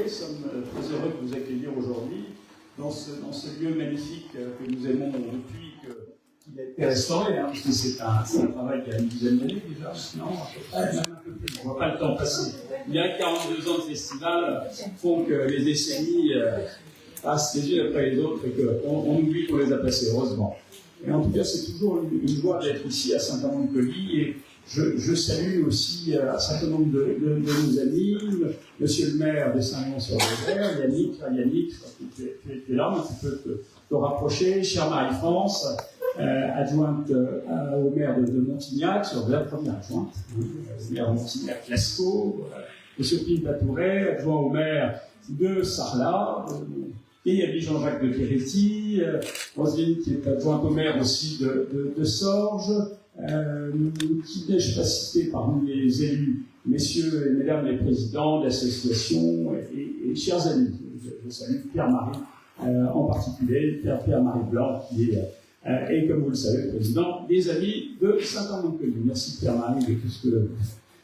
sommes très heureux de vous accueillir aujourd'hui dans ce lieu magnifique que nous aimons depuis qu'il a été restauré, hein, parce que c'est un travail qui a une dizaine d'années déjà, non, même un peu plus, on ne voit pas le temps passer. Il y a 42 ans de festival font que les décennies passent les unes après les autres et qu'on oublie qu'on les a passées, heureusement. Et en tout cas, c'est toujours une joie d'être ici à Saint-Amand-de-Coly, et je salue aussi un certain nombre de nos amis, monsieur le maire de Saint-Amand-sur-Lozère, Yannick, je crois que tu es là, mais tu peux te rapprocher, chère Marie-France, adjointe au maire de Montignac, la première adjointe, le maire de Montignac-Lascaux, monsieur Pille Batouret, adjoint au maire de Sarlat, et il y a Jean-Jacques de Peretti, Roselyne qui est adjointe au maire aussi de Sorges, qui n'ai-je pas cité parmi les élus, messieurs et mesdames les présidents d'associations et chers amis. Je salue Pierre-Marie en particulier, Pierre-Marie Blanc, qui est, et comme vous le savez, président des Amis de Saint-Amand-de-Coly. Merci Pierre-Marie de tout ce que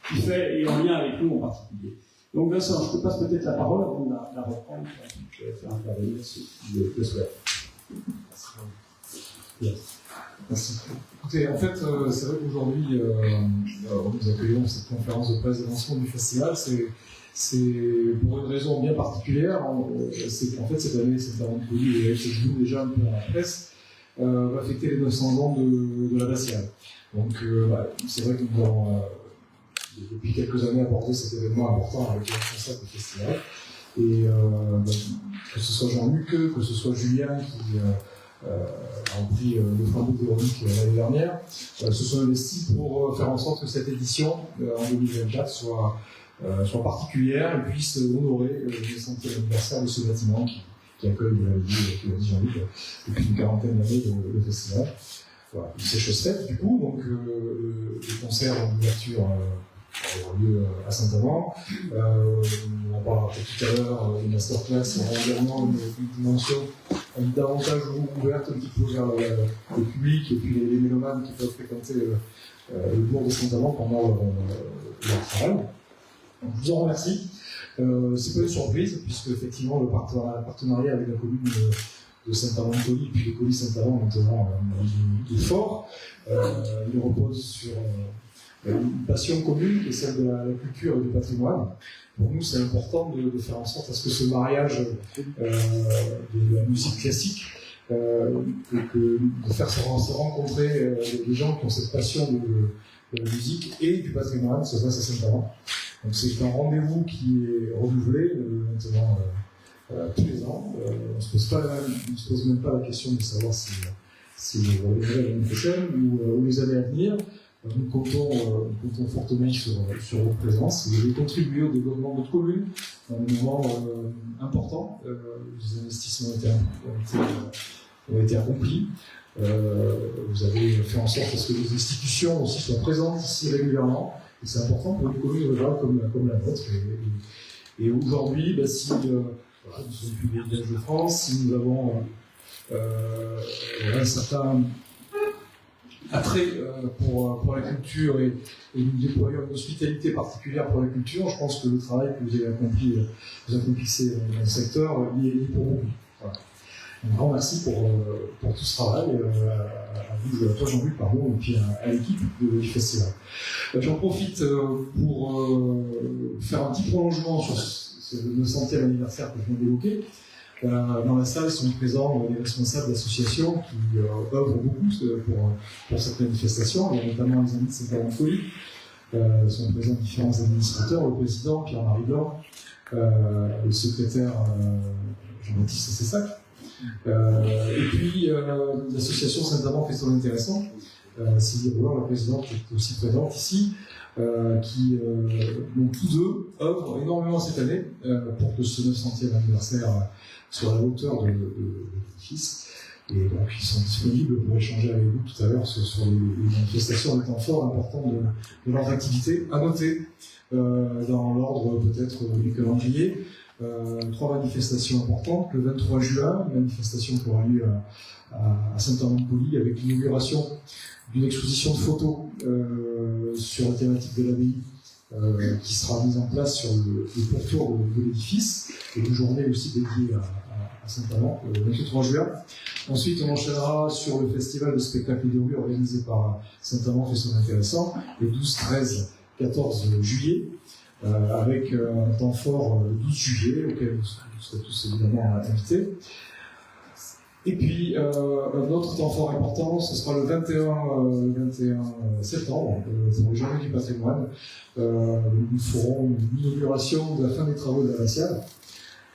tu fais et en lien avec nous en particulier. Donc Vincent, je te passe peut-être la parole avant de la reprendre pour faire intervenir ceux qui le souhaitent. Merci. Écoutez, en fait, c'est vrai qu'aujourd'hui, nous accueillons cette conférence de presse de lancement du festival. C'est pour une raison bien particulière. C'est qu'en fait, cette année, Saint-Amand-de-Coly, et c'est venu déjà un peu dans la presse, va fêter les 900 ans de l'abbatiale. Donc, c'est vrai que nous avons, depuis quelques années, abordé cet événement important avec les responsables du festival. Et que ce soit Jean-Luc, que ce soit Julien qui ont pris le flambeau théorique l'année dernière, se sont investis pour faire en sorte que cette édition en 2024 soit particulière et puisse honorer le 200e anniversaire de ce bâtiment qui accueille, qui l'a dit Jean-Luc, depuis une quarantaine d'années le festival. Voilà, c'est chose faite du coup, donc le concert d'ouverture aura lieu à Saint-Amand. On en parlera tout à l'heure, une masterclass aura également une dimension davantage ouverte un petit peu vers le public et puis les mélomanes qui peuvent fréquenter le bourg de Saint-Amand pendant leur travail. Donc, je vous en remercie. C'est pas une surprise, puisque effectivement le partenariat avec la commune de Saint-Amand-de-Coly, puis le Coly Saint-Amand maintenant est fort. Il repose sur une passion commune qui est celle de la culture et du patrimoine. Pour nous, c'est important de faire en sorte à ce que ce mariage de la musique classique, de faire se rencontrer les gens qui ont cette passion de la musique et du patrimoine, se passe à Saint-Amand. Donc c'est un rendez-vous qui est renouvelé maintenant tous les ans. On ne se pose même pas la question de savoir si on reviendrait l'année prochaine ou les années à venir. Nous comptons fortement sur votre présence. Vous avez contribué au développement de notre commune dans des moments importants. Les investissements ont été accomplis. Vous avez fait en sorte que les institutions aussi soient présentes ici régulièrement. Et c'est important pour une commune rurale comme la nôtre. Et aujourd'hui, si nous sommes plus les villages de France, si nous avons un certain attrait pour la culture et nous déployons une hospitalité particulière pour la culture, je pense que le travail que vous avez accompli, vous accomplissez dans le secteur, il est pour beaucoup. Voilà. Un grand merci pour tout ce travail, à vous, à toi Jean-Luc, et puis à l'équipe du festival. J'en profite pour faire un petit prolongement sur ce 900e anniversaire que je viens d'évoquer. Dans la salle sont présents des responsables d'associations qui œuvrent beaucoup pour cette manifestation. Il y a notamment les Amis de Saint-Amand-de-Coly. Sont présents différents administrateurs, le président Pierre-Marie Blanc, le secrétaire Jean-Baptiste Cessac. Et puis l'association Saint-Amand fait son intéressant, Sylvie Roulard, la présidente, qui est aussi présente ici, qui donc tous deux œuvrent énormément cette année pour que ce 900e anniversaire soit à la hauteur de l'édifice. Et donc ils sont disponibles pour échanger avec vous tout à l'heure sur les manifestations, des temps forts importants de leurs activités. À noter, dans l'ordre peut-être du calendrier, 3 manifestations importantes. Le 23 juin, une manifestation qui aura lieu à Saint-Amand-de-Coly avec l'inauguration d'une exposition de photos sur la thématique de l'abbaye qui sera mise en place sur le pourtour de l'édifice. et une journée aussi dédiée à Saint-Amand, le 23 juin. Ensuite, on enchaînera sur le festival de spectacles de rue organisé par Saint-Amand fait son intéressant, les 12, 13, 14 juillet, avec un temps fort le 12 juillet, auquel vous serez tous évidemment invités. Et puis, un autre temps fort important, ce sera le 21 septembre, pour les Journées du patrimoine. Nous ferons une inauguration de la fin des travaux de l'abbatiale.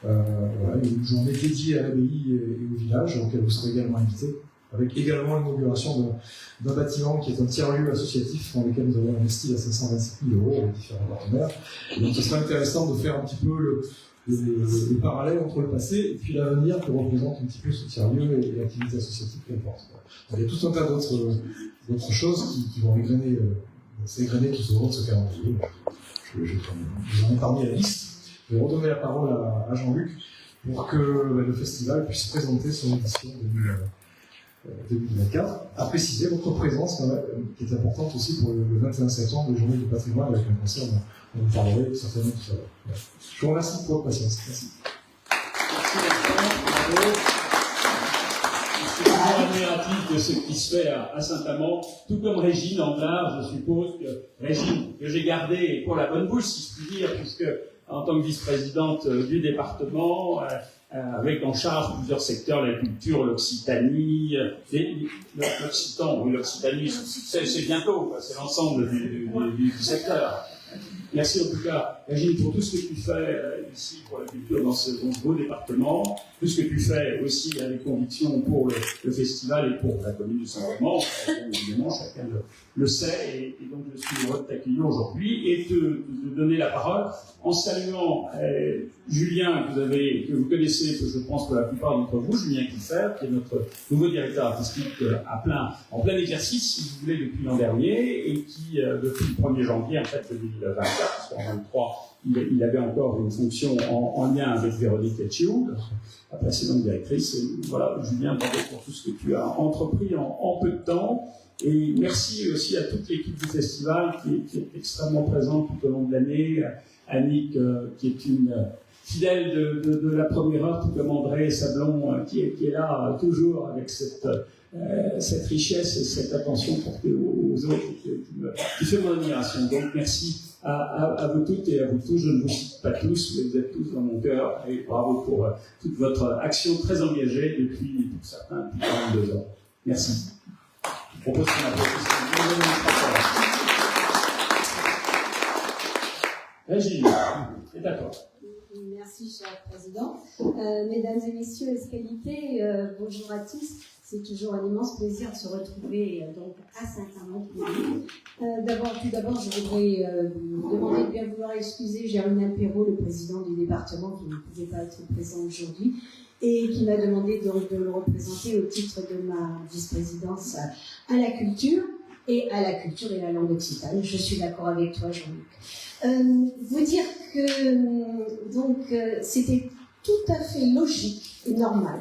Voilà, une journée dédiée à l'abbaye et au village, auquel vous serez également invités, avec également l'inauguration d'un bâtiment qui est un tiers-lieu associatif dans lequel nous avons investi à 527 000 € avec différents partenaires. Et donc, ce sera intéressant de faire un petit peu le parallèle entre le passé et puis l'avenir que représente un petit peu ce tiers-lieu et l'activité associative qu'elle porte. Il y a tout un tas d'autres choses qui vont s'égrener tout au long de ce calendrier. Je vous en ai parmi la liste. Je vais redonner la parole à Jean-Luc pour que le festival puisse présenter son édition 2024. À préciser votre présence, qui est importante aussi pour le 21 septembre, les Journées du patrimoine, avec un concert dont vous parlerez certainement tout à l'heure. Voilà. Je vous remercie pour votre patience. Merci. Je suis toujours admiratif de ce qui se fait à Saint-Amand, tout comme Régine Anglard, je suppose que Régine, que j'ai gardée pour la bonne bouche, si je puis dire, puisque en tant que vice-présidente du département, avec en charge plusieurs secteurs, la culture, l'Occitanie, l'Occitan, oui, l'Occitanie, c'est bientôt, c'est l'ensemble du secteur. Merci en tout cas, Régine, pour tout ce que tu fais ici pour la culture dans ce beau département, tout ce que tu fais aussi avec conviction pour le festival et pour la commune de Saint-Amand, évidemment, chacun le sait, et donc je suis heureux de t'accueillir aujourd'hui et de donner la parole en saluant Julien, que vous connaissez, que je pense pour la plupart d'entre vous, Julien Kiffer, qui est notre nouveau directeur artistique en plein exercice, si vous voulez, depuis l'an dernier, et qui, depuis le 1er janvier, en fait, 2024, parce qu'en 2023, il avait encore une fonction en lien avec Véronique Etchioud, la précédente directrice. Et voilà, Julien, bravo pour tout ce que tu as entrepris en peu de temps. Et merci aussi à toute l'équipe du festival qui est extrêmement présente tout au long de l'année. Annick, qui est une fidèle de la première heure, tout comme André Sablon, qui est là toujours avec cette richesse et cette attention portée aux autres, qui fait mon admiration. Donc merci à vous toutes et à vous tous. Je ne vous cite pas tous, mais vous êtes tous dans mon cœur, et bravo pour toute votre action très engagée depuis, pour certains, depuis 42 ans. Merci. Je propose qu'on applaudisse. Régine, c'est d'accord. Merci, cher Président. Mesdames et messieurs, égalité, bonjour à tous. C'est toujours un immense plaisir de se retrouver donc à Saint-Amand. Tout d'abord, je voudrais vous demander de bien vouloir excuser Germinal Perrault, le président du département, qui ne pouvait pas être présent aujourd'hui, et qui m'a demandé donc de le représenter au titre de ma vice-présidence à la culture et à la langue occitane. Je suis d'accord avec toi, Jean-Luc. Vous dire que donc c'était tout à fait logique et normal,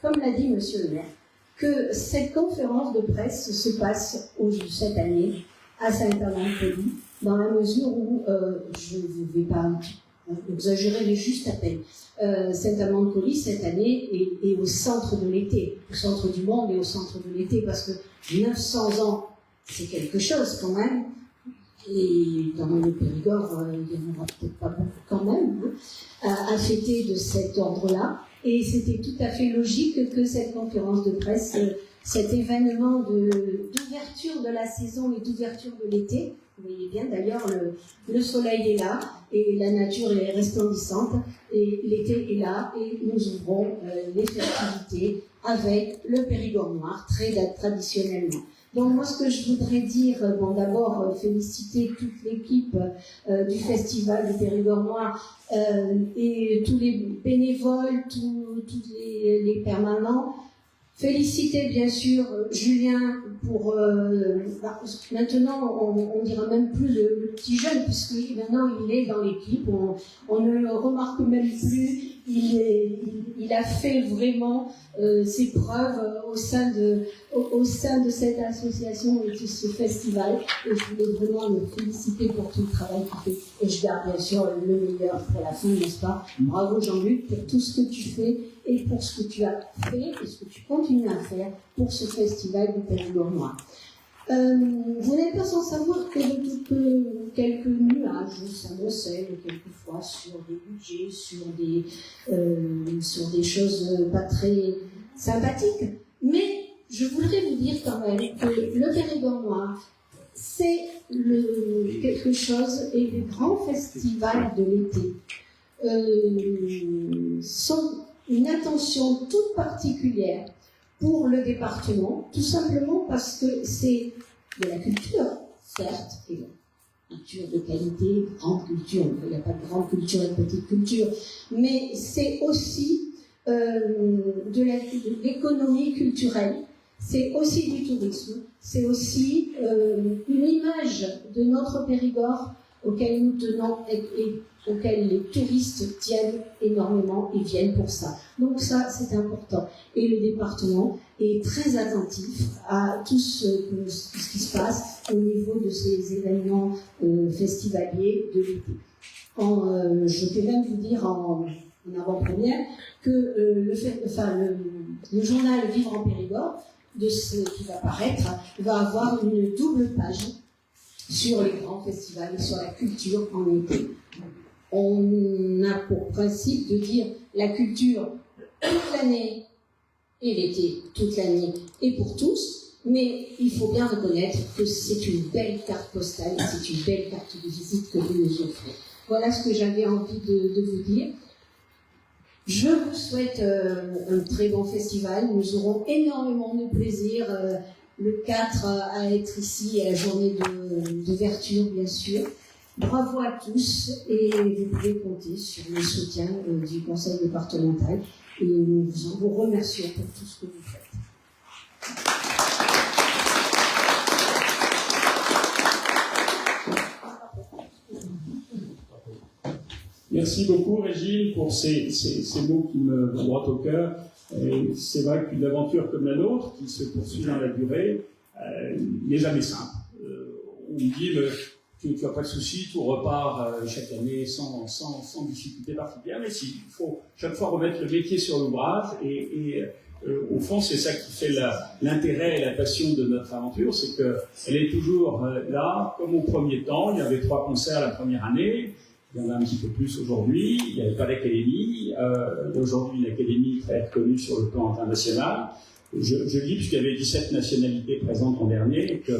comme l'a dit Monsieur le maire, que cette conférence de presse se passe cette année à Saint-Amand-de-Poly, dans la mesure où, je ne vais pas exagérer, mais juste à peine, Saint-Amand-de-Poly cette année est au centre de l'été, au centre du monde et au centre de l'été, parce que 900 ans, c'est quelque chose quand même. Et dans le Périgord, il n'y en aura peut-être pas beaucoup quand même, à fêter de cet ordre-là. Et c'était tout à fait logique que cette conférence de presse, cet événement d'ouverture de la saison et d'ouverture de l'été, vous voyez bien d'ailleurs, le soleil est là, et la nature est resplendissante, et l'été est là, et nous ouvrons les festivités avec le Périgord noir, très traditionnellement. Donc moi, ce que je voudrais dire, d'abord féliciter toute l'équipe du Festival du Périgord Noir et tous les bénévoles, tous les permanents. Féliciter bien sûr Julien pour maintenant on dira même plus le petit jeune, puisque maintenant il est dans l'équipe, on ne le remarque même plus, il a fait vraiment ses preuves au sein de cette association et de ce festival. Et je voulais vraiment le féliciter pour tout le travail qu'il fait. Et je garde bien sûr le meilleur pour la fin, n'est-ce pas? Bravo Jean-Luc pour tout ce que tu fais et pour ce que tu as fait et ce que tu continues à faire pour ce festival du Périgord noir. Vous n'êtes pas sans savoir que quelques nuages s'annonçaient quelquefois sur des budgets, sur des choses pas très sympathiques. Mais je voudrais vous dire quand même que le Périgord noir, c'est quelque chose, et les grands festivals de l'été sont une attention toute particulière pour le département, tout simplement parce que c'est de la culture, certes, et la culture de qualité, grande culture, il n'y a pas de grande culture et de petite culture, mais c'est aussi de l'économie culturelle, c'est aussi du tourisme, c'est aussi une image de notre Périgord auquel nous tenons et auquel les touristes tiennent énormément et viennent pour ça. Donc ça, c'est important. Et le département est très attentif à tout ce qui se passe au niveau de ces événements festivaliers de l'été. Je peux même vous dire en avant-première que le journal Vivre en Périgord, de ce qui va paraître, va avoir une double page sur les grands festivals et sur la culture en été. On a pour principe de dire la culture toute l'année et l'été toute l'année et pour tous, mais il faut bien reconnaître que c'est une belle carte postale, c'est une belle carte de visite que vous nous offrez. Voilà ce que j'avais envie de vous dire. Je vous souhaite un très bon festival. Nous aurons énormément de plaisir le 4 à être ici à la journée d'ouverture, bien sûr. Bravo à tous et vous pouvez compter sur le soutien du conseil départemental et nous vous remercions pour tout ce que vous faites. Merci beaucoup Régine pour ces mots qui me vont droit au cœur. C'est vrai qu'une aventure comme la nôtre, qui se poursuit dans la durée, n'est jamais simple. On me dit, tu n'as pas de souci, tout repart chaque année sans difficulté particulière, mais si, il faut chaque fois remettre le métier sur l'ouvrage et au fond, c'est ça qui fait l'intérêt et la passion de notre aventure, c'est qu'elle est toujours là, comme au premier temps. Il y avait 3 concerts la première année. Il y en a un petit peu plus aujourd'hui. Il n'y avait pas d'académie. Aujourd'hui, une académie très reconnue sur le plan international. Je dis, puisqu'il y avait 17 nationalités présentes l'an dernier, que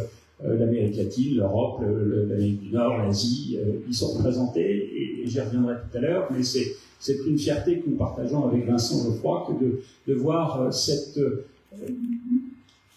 l'Amérique latine, l'Europe, l'Amérique du Nord, l'Asie, ils sont représentés, et j'y reviendrai tout à l'heure, mais c'est une fierté que nous partageons avec Vincent Geoffroy que de voir cette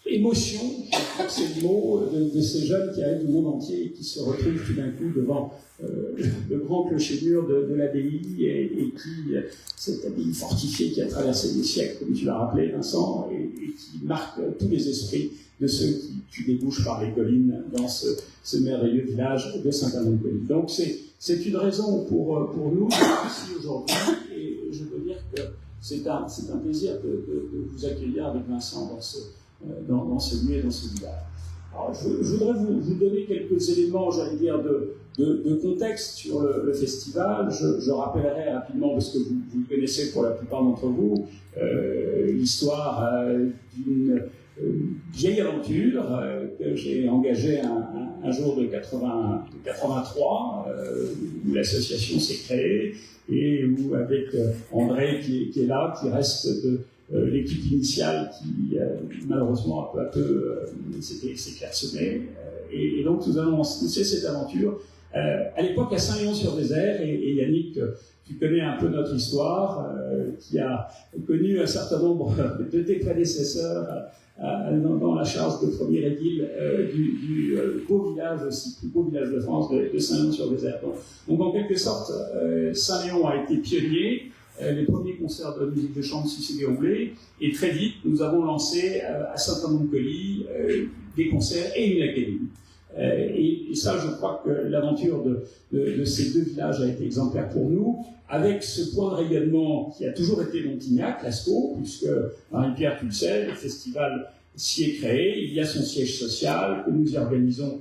émotion, je crois que c'est le mot, de ces jeunes qui arrivent du monde entier et qui se retrouvent tout d'un coup devant le grand clocher-mur de l'abbaye et qui, cette abbaye fortifiée qui a traversé des siècles, comme tu l'as rappelé Vincent, et qui marque tous les esprits de ceux qui débouchent par les collines dans ce merveilleux village de Saint-Amand-de-Coligny. Donc c'est une raison pour nous ici aujourd'hui, et je peux dire que c'est un plaisir de vous accueillir avec Vincent dans ce lieu et dans ce village. Alors, je voudrais vous donner quelques éléments, j'allais dire, de contexte sur le festival. Je rappellerai rapidement, parce que vous le connaissez pour la plupart d'entre vous, l'histoire d'une vieille aventure que j'ai engagée un jour de 83, où l'association s'est créée, et où avec André qui est là, qui reste de l'équipe initiale qui malheureusement peu à peu s'est clairsemée, et donc nous allons lancer cette aventure à l'époque à Saint-Léon-sur-Vézère, et Yannick, tu connais un peu notre histoire, qui a connu un certain nombre de tes prédécesseurs dans la charge de premier édile du beau village, aussi plus beau village de France, de Saint-Léon-sur-Vézère. Donc en quelque sorte, Saint-Léon a été pionnier. Les premiers concerts de musique de chambre s'y sont déroulés, et très vite, nous avons lancé à Saint-Amand-de-Coligny des concerts et une académie. Et ça, je crois que l'aventure de ces deux villages a été exemplaire pour nous, avec ce point de rayonnement qui a toujours été Montignac, Lascaux, puisque Marie-Pierre, tu le sais, le festival s'y est créé, il y a son siège social, que nous y organisons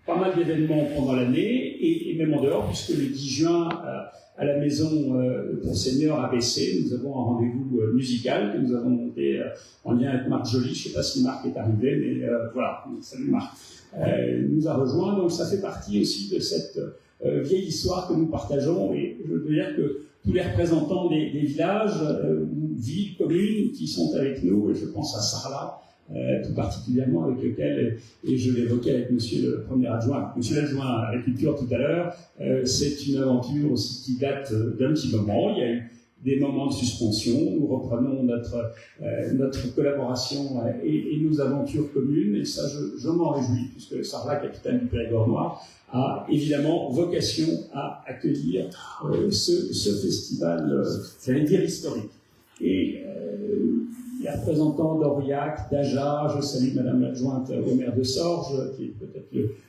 pas mal d'événements pendant l'année, et même en dehors, puisque le 10 juin, à la maison pour seniors ABC, nous avons un rendez-vous musical que nous avons monté en lien avec Marc Joly. Je ne sais pas si Marc est arrivé, mais voilà, salut Marc. Nous a rejoint, donc ça fait partie aussi de cette vieille histoire que nous partageons, et je veux dire que tous les représentants des villages, villes, communes qui sont avec nous, et je pense à Sarlat, tout particulièrement, avec lequel, et je l'évoquais avec monsieur le premier adjoint, monsieur l'adjoint à la culture tout à l'heure, c'est une aventure aussi qui date d'un petit moment. Il y a eu des moments de suspension, nous reprenons notre collaboration et nos aventures communes, et ça je m'en réjouis, puisque Sarlat, capitale du Périgord noir, a évidemment vocation à accueillir ce festival, j'allais dire historique. Et les représentants d'Aurillac, d'Aja, je salue Madame l'adjointe au maire de Sorges, qui est peut-être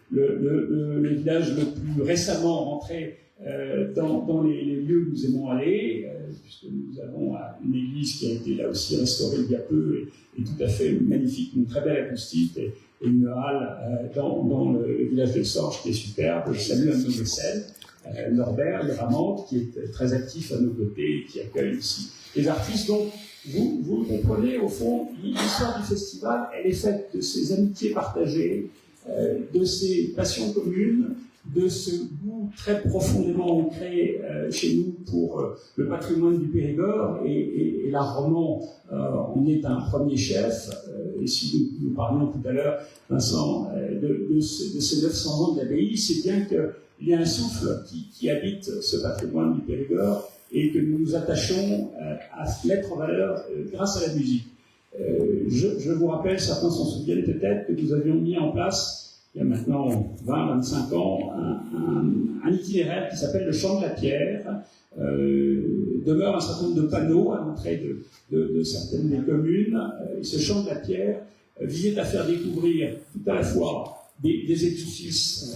le village le plus récemment rentré dans les lieux où nous aimons aller, puisque nous avons une église qui a été là aussi restaurée il y a peu et tout à fait magnifique, une très belle acoustique et une halle dans le village de Sorges qui est superbe. Je salue un de nos mécènes, Norbert Léramante, qui est très actif à nos côtés et qui accueille aussi les artistes. Donc, vous comprenez, au fond, l'histoire du festival, elle est faite de ces amitiés partagées, de ces passions communes, de ce goût très profondément ancré chez nous pour le patrimoine du Périgord, et rarement on est un premier chef. Et si nous parlions tout à l'heure, Vincent, de ces 900 ans de l'abbaye, c'est bien qu'il y a un souffle qui habite ce patrimoine du Périgord, et que nous nous attachons à mettre en valeur grâce à la musique. Je vous rappelle, certains s'en souviennent peut-être, que nous avions mis en place, il y a maintenant 20-25 ans, un itinéraire qui s'appelle le Chant de la Pierre. Demeure un certain nombre de panneaux à l'entrée de certaines des communes. Et ce Chant de la Pierre visait à faire découvrir tout à la fois des édifices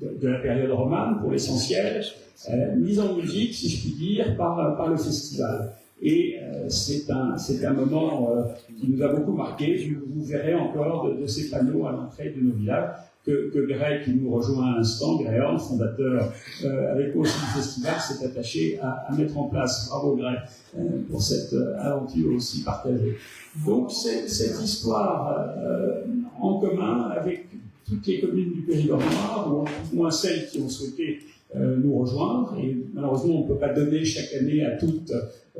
de la période romane, pour l'essentiel, mise en musique, si je puis dire, par le festival. Et c'est un moment qui nous a beaucoup marqué. Vous verrez encore de ces panneaux à l'entrée de nos villages que Greg, qui nous rejoint à l'instant, Graham, fondateur avec aussi du festival, s'est attaché à mettre en place. Bravo Greg pour cette aventure aussi partagée. Donc cette histoire en commun avec toutes les communes du Périgord noir, ou au moins celles qui ont souhaité nous rejoindre, et malheureusement on ne peut pas donner chaque année à toutes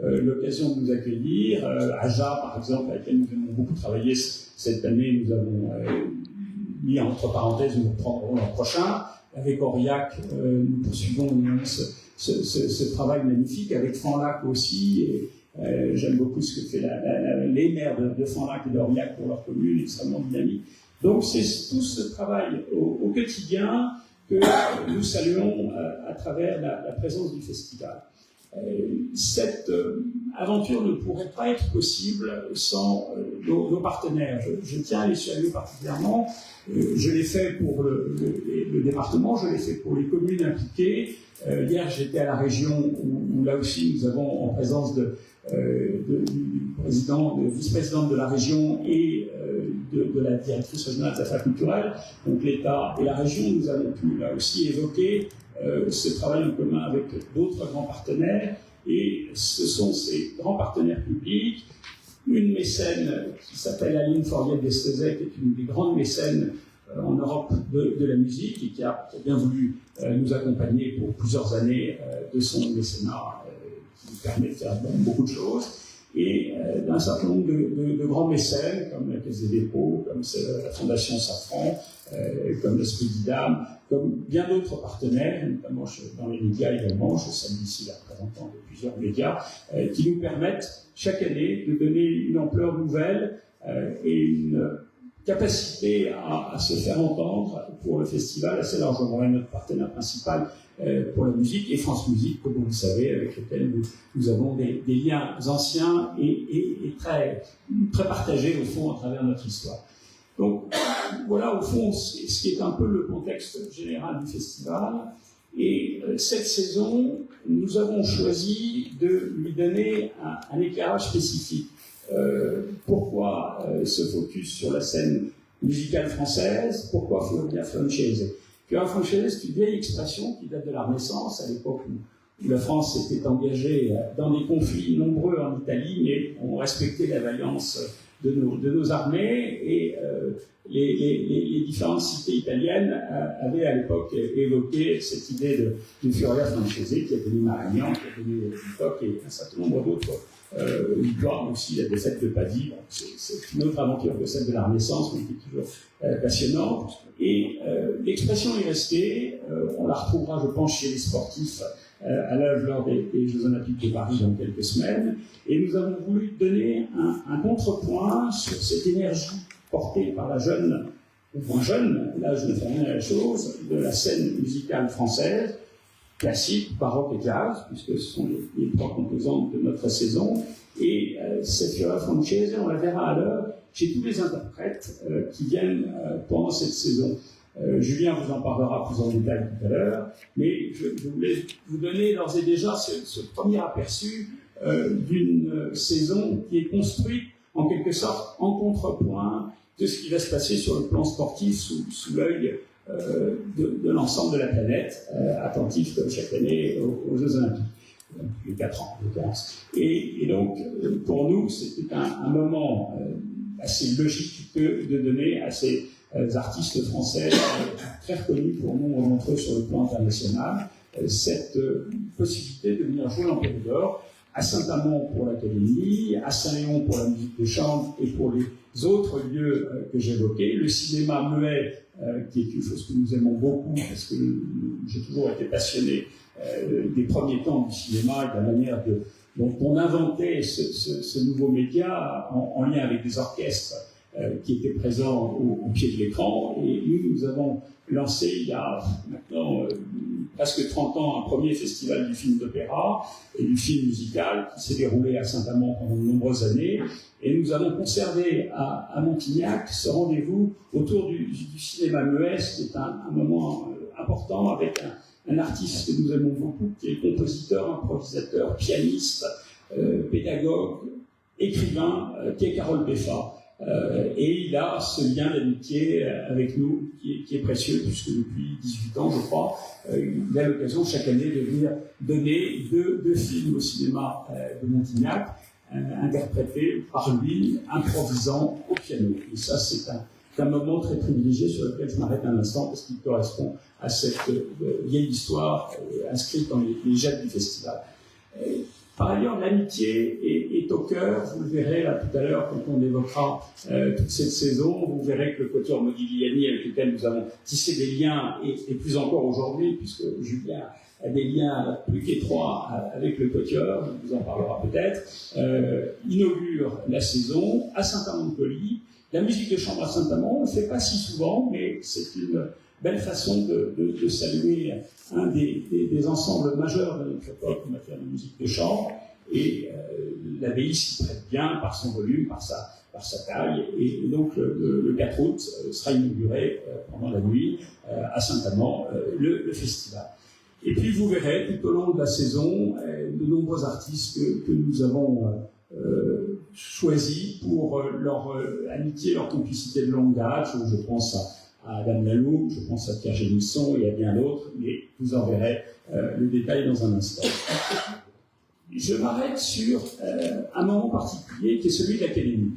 l'occasion de nous accueillir. Aja, par exemple, avec laquelle nous avons beaucoup travaillé cette année, nous avons mis entre parenthèses, nous reprendrons l'an prochain. Avec Aurillac, nous poursuivons ce travail magnifique, avec Fanlac aussi, et j'aime beaucoup ce que fait les maires de Fanlac et d'Aurillac pour leur commune, extrêmement dynamique. Donc c'est tout ce travail au quotidien que nous saluons à travers la présence du festival. Cette aventure ne pourrait pas être possible sans nos partenaires. Je tiens à les saluer particulièrement. Je l'ai fait pour le département, je l'ai fait pour les communes impliquées. Hier, j'étais à la région où là aussi nous avons en présence du vice-présidente de la région et de la directrice régionale des affaires culturelles, donc l'État et la région. Nous avons pu là aussi évoquer ce travail en commun avec d'autres grands partenaires, et ce sont ces grands partenaires publics, une mécène qui s'appelle Aline Fourier-Destezet, qui est une des grandes mécènes en Europe de la musique et qui a bien voulu nous accompagner pour plusieurs années de son mécénat qui nous permet de faire beaucoup de choses, et d'un certain nombre de grands mécènes comme la Caisse des dépôts, comme la Fondation Safran, comme l'Esprit d'Idam, comme bien d'autres partenaires, notamment dans les médias également. Je salue ici la représentante de plusieurs médias, qui nous permettent chaque année de donner une ampleur nouvelle et une capacité à se faire entendre pour le festival assez largement. Et notre partenaire principal pour la musique et France Musique, comme vous le savez, avec lequel nous avons des liens anciens et très, très partagés au fond à travers notre histoire. Donc voilà au fond ce qui est un peu le contexte général du festival. Et cette saison, nous avons choisi de lui donner un éclairage spécifique. Pourquoi ce focus sur la scène musicale française? Pourquoi Fioria Francese? Fioria Francese, c'est une vieille expression qui date de la Renaissance, à l'époque où la France était engagée dans des conflits nombreux en Italie, mais on respectait la vaillance de nos armées, et les différentes cités italiennes avaient à l'époque évoqué cette idée de Fioria Francese, qui a donné Marignan, qui a donné l'époque, et un certain nombre d'autres victoires, aussi la défaite de Pavie. Bon, c'est une autre aventure que celle de la Renaissance, mais qui est toujours passionnante. Et l'expression est restée, on la retrouvera, je pense, chez les sportifs à l'œuvre lors des Jeux Olympiques de Paris dans quelques semaines. Et nous avons voulu donner un contrepoint sur cette énergie portée par la jeune, ou moins jeune, là je ne fais rien à la chose, de la scène musicale française, classique, baroque et jazz, puisque ce sont les trois composantes de notre saison. Et cette Fioria Francese, on la verra à l'heure chez tous les interprètes qui viennent pendant cette saison. Julien vous en parlera plus en détail tout à l'heure, mais je voulais vous donner d'ores et déjà ce premier aperçu d'une saison qui est construite en quelque sorte en contrepoint de ce qui va se passer sur le plan sportif sous l'œil de l'ensemble de la planète, attentif comme chaque année aux Jeux Olympiques, depuis 4 ans, je pense. Et donc, pour nous, c'était un moment assez logique de donner à ces artistes français très reconnus pour nombre d'entre eux sur le plan international cette possibilité de venir jouer en Périgord, à Saint-Amand pour l'Académie, à Saint-Léon pour la musique de chambre et pour les autres lieux que j'évoquais. Le cinéma muet, qui est une chose que nous aimons beaucoup, parce que j'ai toujours été passionné des premiers temps du cinéma et de la manière dont on inventait ce nouveau média en lien avec des orchestres qui étaient présents au pied de l'écran. Et nous avons lancé il y a maintenant presque 30 ans un premier festival du film d'opéra et du film musical qui s'est déroulé à Saint-Amand pendant de nombreuses années. Et nous avons conservé à Montignac ce rendez-vous autour du cinéma muet, qui est un moment important avec un artiste que nous aimons beaucoup, qui est compositeur, improvisateur, pianiste, pédagogue, écrivain, qui est Carole Beffa. Et il a ce lien d'amitié avec nous qui est précieux, puisque depuis 18 ans, je crois, il a l'occasion chaque année de venir donner deux films au cinéma de Montignac, interprétés par lui, improvisant au piano. Et ça, c'est un moment très privilégié sur lequel je m'arrête un instant, parce qu'il correspond à cette vieille histoire inscrite dans les jalles du festival. Par ailleurs, l'amitié est au cœur, vous le verrez là tout à l'heure quand on évoquera toute cette saison, vous verrez que le quatuor Modigliani avec lequel nous avons tissé des liens, et plus encore aujourd'hui, puisque Julien a des liens plus qu'étroits avec le quatuor, il vous en parlera peut-être, inaugure la saison à Saint-Amand-de-Poly. La musique de chambre à Saint-Amand, on ne le fait pas si souvent, mais c'est une belle façon de saluer un des ensembles majeurs de notre époque en matière de musique de chambre, et l'abbaye s'y prête bien par son volume, par sa taille, et donc le 4 août sera inauguré pendant la nuit à Saint-Amand le festival. Et puis vous verrez tout au long de la saison de nombreux artistes que nous avons choisis pour leur amitié, leur complicité de longue date. Je pense à Adam Laloux, je pense à Pierre Génisson et à bien d'autres, mais vous en verrez le détail dans un instant. Je m'arrête sur un moment particulier qui est celui de l'Académie.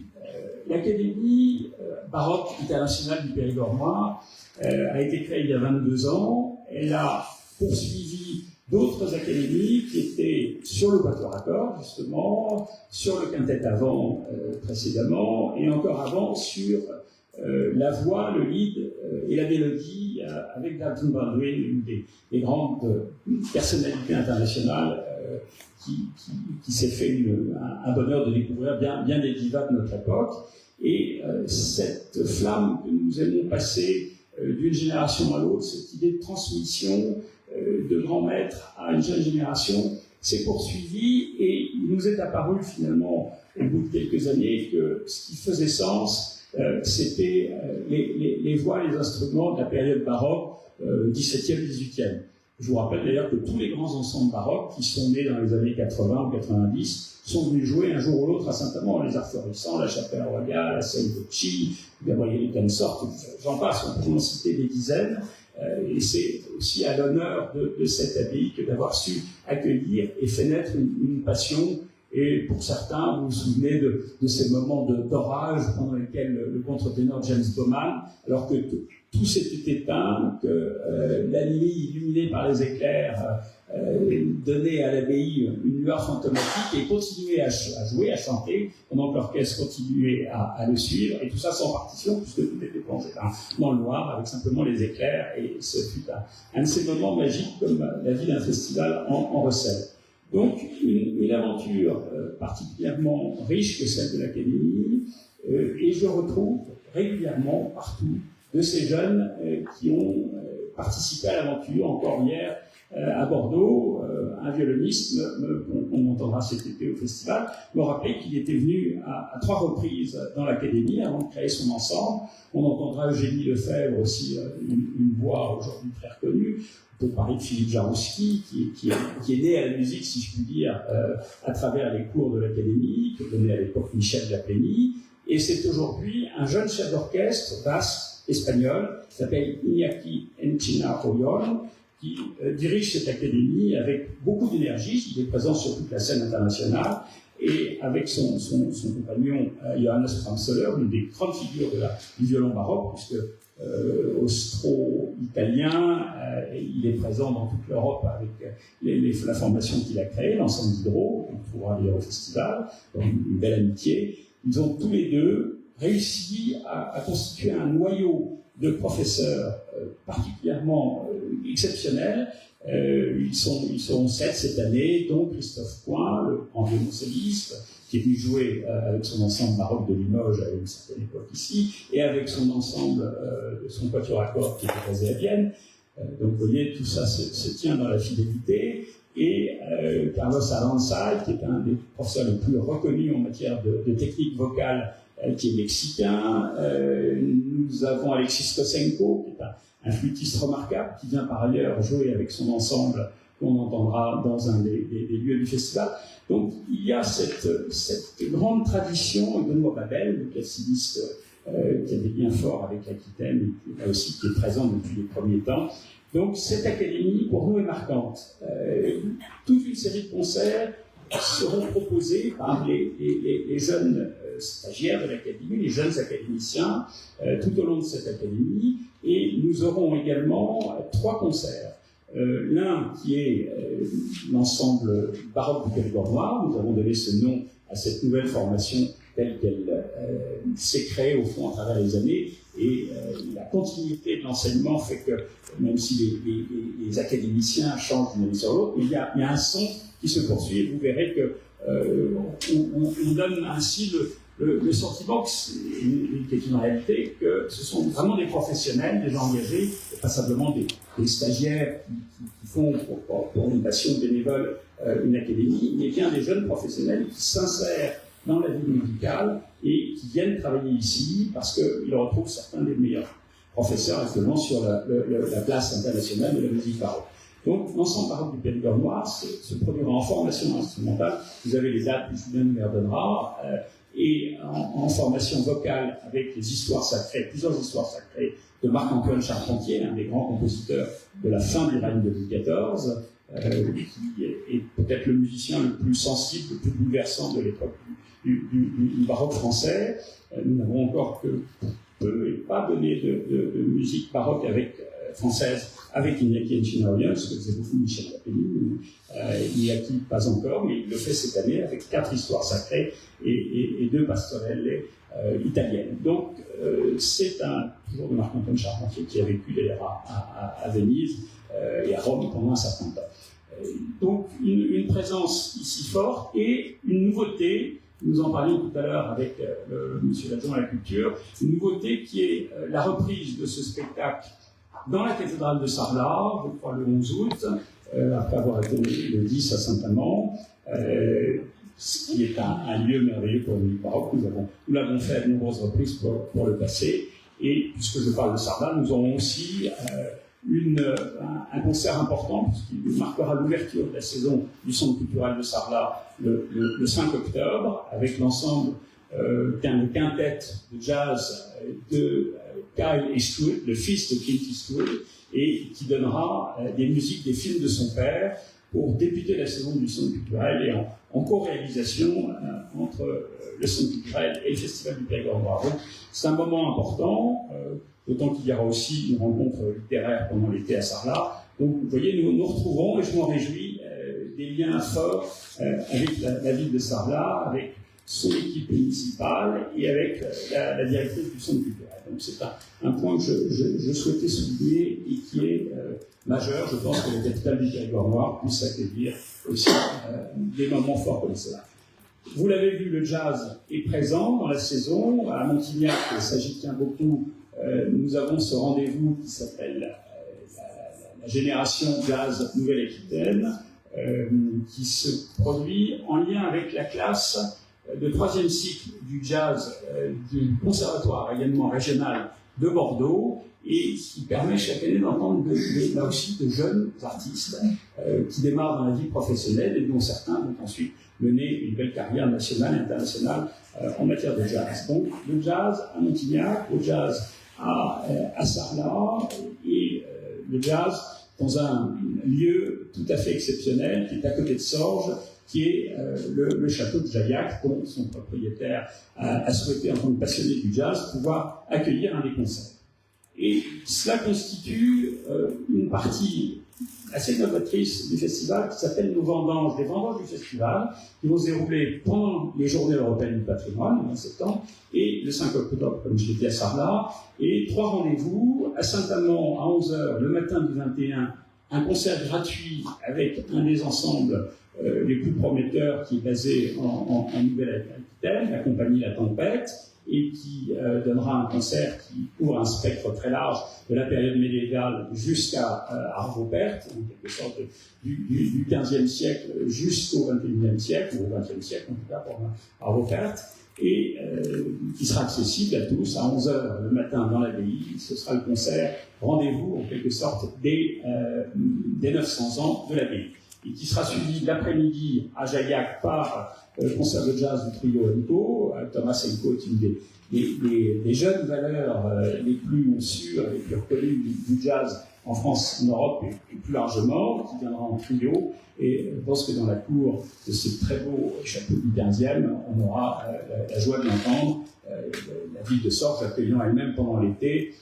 L'Académie baroque internationale du Périgord noir a été créée il y a 22 ans. Elle a poursuivi d'autres académies qui étaient sur le quatuor à cordes, justement, sur le quintet avant précédemment, et encore avant sur la voix, le lead et la mélodie avec Dalton Baldwin, une des grandes personnalités internationales qui s'est fait un bonheur de découvrir bien des divas de notre époque. Et cette flamme que nous aimons passer d'une génération à l'autre, cette idée de transmission de grands maîtres à une jeune génération, s'est poursuivie, et il nous est apparu finalement, au bout de quelques années, que ce qui faisait sens, c'était les voix, les instruments de la période baroque 17e, 18e. Je vous rappelle d'ailleurs que tous les grands ensembles baroques qui sont nés dans les années 80 ou 90 sont venus jouer un jour ou l'autre à Saint-Amand, les Arts Florissants, la Chapelle Royale, la Scène de Chi, les Gabriel Consort, j'en passe, on peut en citer des dizaines, et c'est aussi à l'honneur de cette abbaye que d'avoir su accueillir et fait naître une passion. Et pour certains, vous vous souvenez de ces moments d'orage pendant lesquels le contre-ténor James Bowman, alors que tout s'était éteint, que la nuit illuminée par les éclairs donnait à l'abbaye une lueur fantomatique et continuait à jouer, à chanter, pendant que l'orchestre continuait à le suivre, et tout ça sans partition, puisque tout était plongé dans le noir, avec simplement les éclairs, et ce fut un de ces moments magiques comme la vie d'un festival en recèle. Donc, une aventure particulièrement riche que celle de l'Académie, et je retrouve régulièrement partout de ces jeunes qui ont participé à l'aventure. Encore hier, à Bordeaux, un violoniste, on entendra cet été au festival, me rappelait qu'il était venu à 3 reprises dans l'Académie avant de créer son ensemble. On entendra Eugénie Lefebvre aussi, une voix aujourd'hui très reconnue. On peut parler de Philippe Jarouski, qui est né à la musique, si je puis dire, à travers les cours de l'Académie, que donnait à l'époque Michel Laplény. Et c'est aujourd'hui un jeune chef d'orchestre basque espagnol, qui s'appelle Iñaki Enchina Oyón, qui dirige cette académie avec beaucoup d'énergie. Il est présent sur toute la scène internationale, et avec son compagnon Johannes Framsoller, une des grandes figures du violon baroque, puisque austro-italien, il est présent dans toute l'Europe avec la formation qu'il a créée, l'ensemble d'Hydro, on trouvera d'ailleurs au festival, donc une belle amitié. Ils ont tous les deux réussi à constituer un noyau de professeurs particulièrement exceptionnels. Ils sont 7 cette année, dont Christophe Point, le grand violoncelliste, qui est venu jouer avec son ensemble baroque de Limoges à une certaine époque ici, et avec son ensemble, son quatuor à cordes qui était basé à Vienne. Donc vous voyez, tout ça se tient dans la fidélité. Et Carlos Aranza, qui est un des professeurs les plus reconnus en matière de technique vocale, qui est mexicain. Nous avons Alexis Kosenko, qui est un flûtiste remarquable, qui vient par ailleurs jouer avec son ensemble, qu'on entendra dans un des lieux du festival. Donc il y a cette grande tradition, Benoît Babel, le claveciniste qui a des liens forts avec l'Aquitaine, et là aussi qui est présent depuis les premiers temps. Donc cette académie, pour nous, est marquante. Toute une série de concerts seront proposés par les jeunes stagiaires de l'académie, les jeunes académiciens, tout au long de cette académie. Et nous aurons également 3 concerts. L'un qui est l'ensemble baroque du Périgord noir. Nous avons donné ce nom à cette nouvelle formation telle qu'elle s'est créée au fond à travers les années. Et la continuité de l'enseignement fait que, même si les académiciens changent d'une année sur l'autre, il y a un son qui se poursuit. Et vous verrez que on donne ainsi le sentiment, qui est une réalité, que ce sont vraiment des professionnels, des gens engagés, et pas simplement des stagiaires qui font pour une passion bénévole une académie, mais bien des jeunes professionnels qui s'insèrent dans la vie musicale et qui viennent travailler ici parce qu'ils retrouvent certains des meilleurs professeurs actuellement sur la place internationale de la musique baroque. Donc, l'ensemble baroque du Périgord noir se produira en formation instrumentale. Vous avez les dates que Julien nous redonnera, et en formation vocale avec les histoires sacrées, plusieurs histoires sacrées de Marc-Antoine Charpentier, un des grands compositeurs de la fin du règne de Louis XIV, qui est peut-être le musicien le plus sensible, le plus bouleversant de l'époque du baroque français. Nous n'avons encore que peu et pas donné de musique baroque française avec Iñaki Enchina Oyón, ce que faisait beaucoup Michel Laplény. Iñaki pas encore, mais il le fait cette année avec 4 histoires sacrées et 2 pastorelles italiennes. Donc c'est toujours de Marc-Antoine Charpentier qui a vécu d'ailleurs à Venise et à Rome pendant un certain temps. Donc une présence ici forte et une nouveauté. Nous en parlions tout à l'heure avec monsieur l'adjoint à la culture, une nouveauté qui est la reprise de ce spectacle dans la cathédrale de Sarlat, je crois le 11 août, après avoir été le 10 à Saint-Amand. ce qui est un lieu merveilleux pour la musique baroque. Nous l'avons fait à de nombreuses reprises pour le passé. Et puisque je parle de Sarlat, nous aurons aussi un concert important, puisqu'il marquera l'ouverture de la saison du Centre culturel de Sarlat le 5 octobre, avec l'ensemble d'un quintet de jazz de Kyle Eastwood, le fils de Clint Eastwood, et qui donnera des musiques des films de son père pour débuter la saison du Centre culturel et en co-réalisation entre le Centre culturel et le Festival du Périgord noir. Donc, c'est un moment important, d'autant qu'il y aura aussi une rencontre littéraire pendant l'été à Sarlat. Donc, vous voyez, nous nous retrouvons, et je m'en réjouis, des liens forts avec la ville de Sarlat, avec son équipe municipale et avec la directrice du Centre culturel. Donc, c'est un point que je souhaitais souligner et qui est majeur. Je pense que la capitale du Périgord noir puisse accueillir aussi des moments forts comme cela. Vous l'avez vu, le jazz est présent dans la saison. À Montignac, ça j'y tiens beaucoup, nous avons ce rendez-vous qui s'appelle la Génération Jazz Nouvelle-Aquitaine, qui se produit en lien avec la classe de 3e cycle du jazz du Conservatoire rayonnement régional de Bordeaux, et qui permet chaque année d'entendre là aussi de jeunes artistes qui démarrent dans la vie professionnelle et dont certains vont ensuite mener une belle carrière nationale et internationale en matière de jazz. Donc le jazz à Montignac, le jazz à Sarlat, et le jazz dans un lieu tout à fait exceptionnel qui est à côté de Sorges, qui est le château de Jaillac, dont son propriétaire a souhaité, en tant que passionné du jazz, pouvoir accueillir un des concerts. Et cela constitue une partie assez novatrice du festival qui s'appelle nos vendanges, les vendanges du festival, qui vont se dérouler pendant les Journées européennes du patrimoine, le 20 septembre, et le 5 octobre, comme je l'ai dit, à Sarlat, et 3 rendez-vous à Saint-Amand à 11h le matin du 21, un concert gratuit avec un des ensembles les plus prometteurs qui est basé en Nouvelle-Aquitaine, la compagnie La Tempête, et qui donnera un concert qui couvre un spectre très large de la période médiévale jusqu'à Arvo-Pärt, en quelque sorte du XVe siècle jusqu'au XXIe siècle, ou au XXe siècle en tout cas pour Arvo-Pärt, et qui sera accessible à tous à 11h le matin dans l'abbaye. Ce sera le concert rendez-vous en quelque sorte des 900 ans de l'abbaye, et qui sera suivi l'après-midi à Jaillac par le concert de jazz du trio Enco. Thomas Enco est une des jeunes valeurs les plus sûres et les plus reconnues du jazz en France, en Europe et plus largement, qui viendra en trio. Et je pense que dans la cour de ce très beau château du 15e, on aura la joie de l'entendre. La ville de Sorges accueillant elle-même pendant l'été,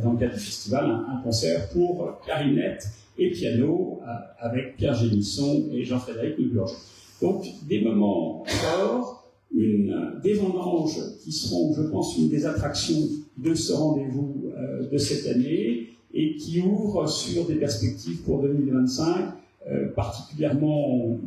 dans le cadre du festival, un concert pour clarinette et piano avec Pierre Génisson et Jean-Frédéric Nublanche. Donc des moments forts, des vendanges qui seront, je pense, une des attractions de ce rendez-vous de cette année, et qui ouvrent sur des perspectives pour 2025 particulièrement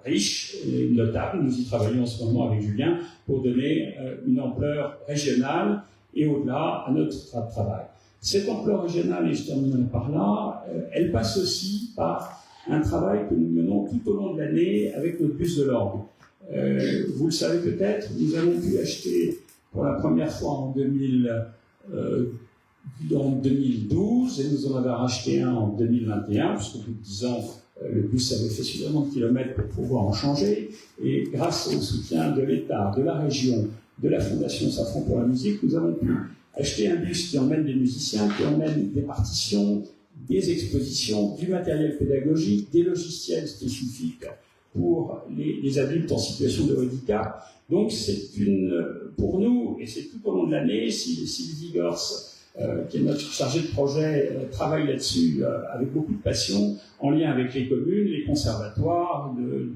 riches et notables. Nous y travaillons en ce moment avec Julien pour donner une ampleur régionale et au-delà à notre travail. Cette ampleur régionale, et je terminerai par là, elle passe aussi par un travail que nous menons tout au long de l'année avec notre bus de l'orgue. Vous le savez peut-être, nous avons pu acheter pour la première fois en 2012, et nous en avons racheté un en 2021, puisque au bout de 10 ans, le bus avait fait suffisamment de kilomètres pour pouvoir en changer. Et grâce au soutien de l'État, de la région, de la Fondation Safran pour la musique, nous avons pu acheter un bus qui emmène des musiciens, qui emmène des partitions, des expositions, du matériel pédagogique, des logiciels spécifiques pour les adultes en situation de handicap. Donc c'est pour nous, et c'est tout au long de l'année, Sylvie Gors, qui est notre chargée de projet, travaille là-dessus avec beaucoup de passion, en lien avec les communes, les conservatoires de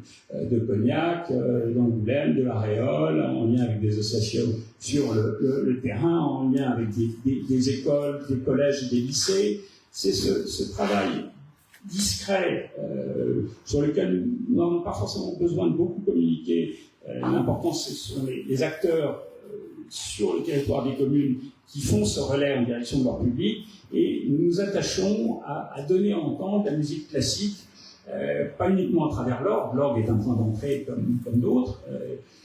Cognac, d'Angoulême, de La Réole, en lien avec des associations sur le terrain, en lien avec des écoles, des collèges et des lycées. C'est ce travail discret sur lequel nous n'avons pas forcément besoin de beaucoup communiquer. L'important, ce sont les acteurs sur le territoire des communes qui font ce relais en direction de leur public, et nous nous attachons à donner à entendre la musique classique pas uniquement à travers l'orgue. L'orgue est un point d'entrée comme d'autres,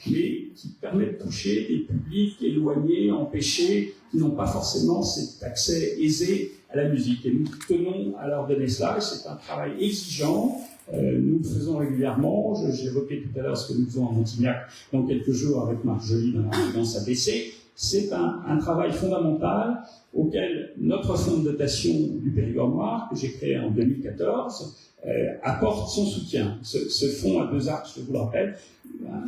mais qui permet de toucher des publics éloignés, empêchés, qui n'ont pas forcément cet accès aisé à la musique. Et nous tenons à leur donner cela, et c'est un travail exigeant. Nous le faisons régulièrement. J'évoquais tout à l'heure ce que nous faisons à Montignac dans quelques jours avec Marc Joly dans sa BC. C'est un travail fondamental auquel notre fonds de dotation du Périgord noir, que j'ai créé en 2014, apporte son soutien. Ce fonds a deux axes, je vous le rappelle.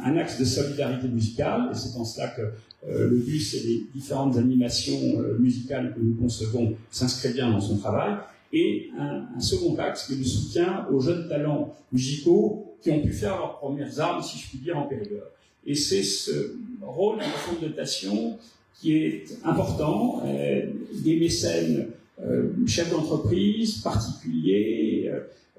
Un axe de solidarité musicale, et c'est en cela que le bus et les différentes animations musicales que nous concevons s'inscrivent bien dans son travail, et un second axe qui est le soutien aux jeunes talents musicaux qui ont pu faire leurs premières armes, si je puis dire, en Périgord. Et c'est ce rôle du fonds de dotation qui est important. Des mécènes, chefs d'entreprise, particuliers,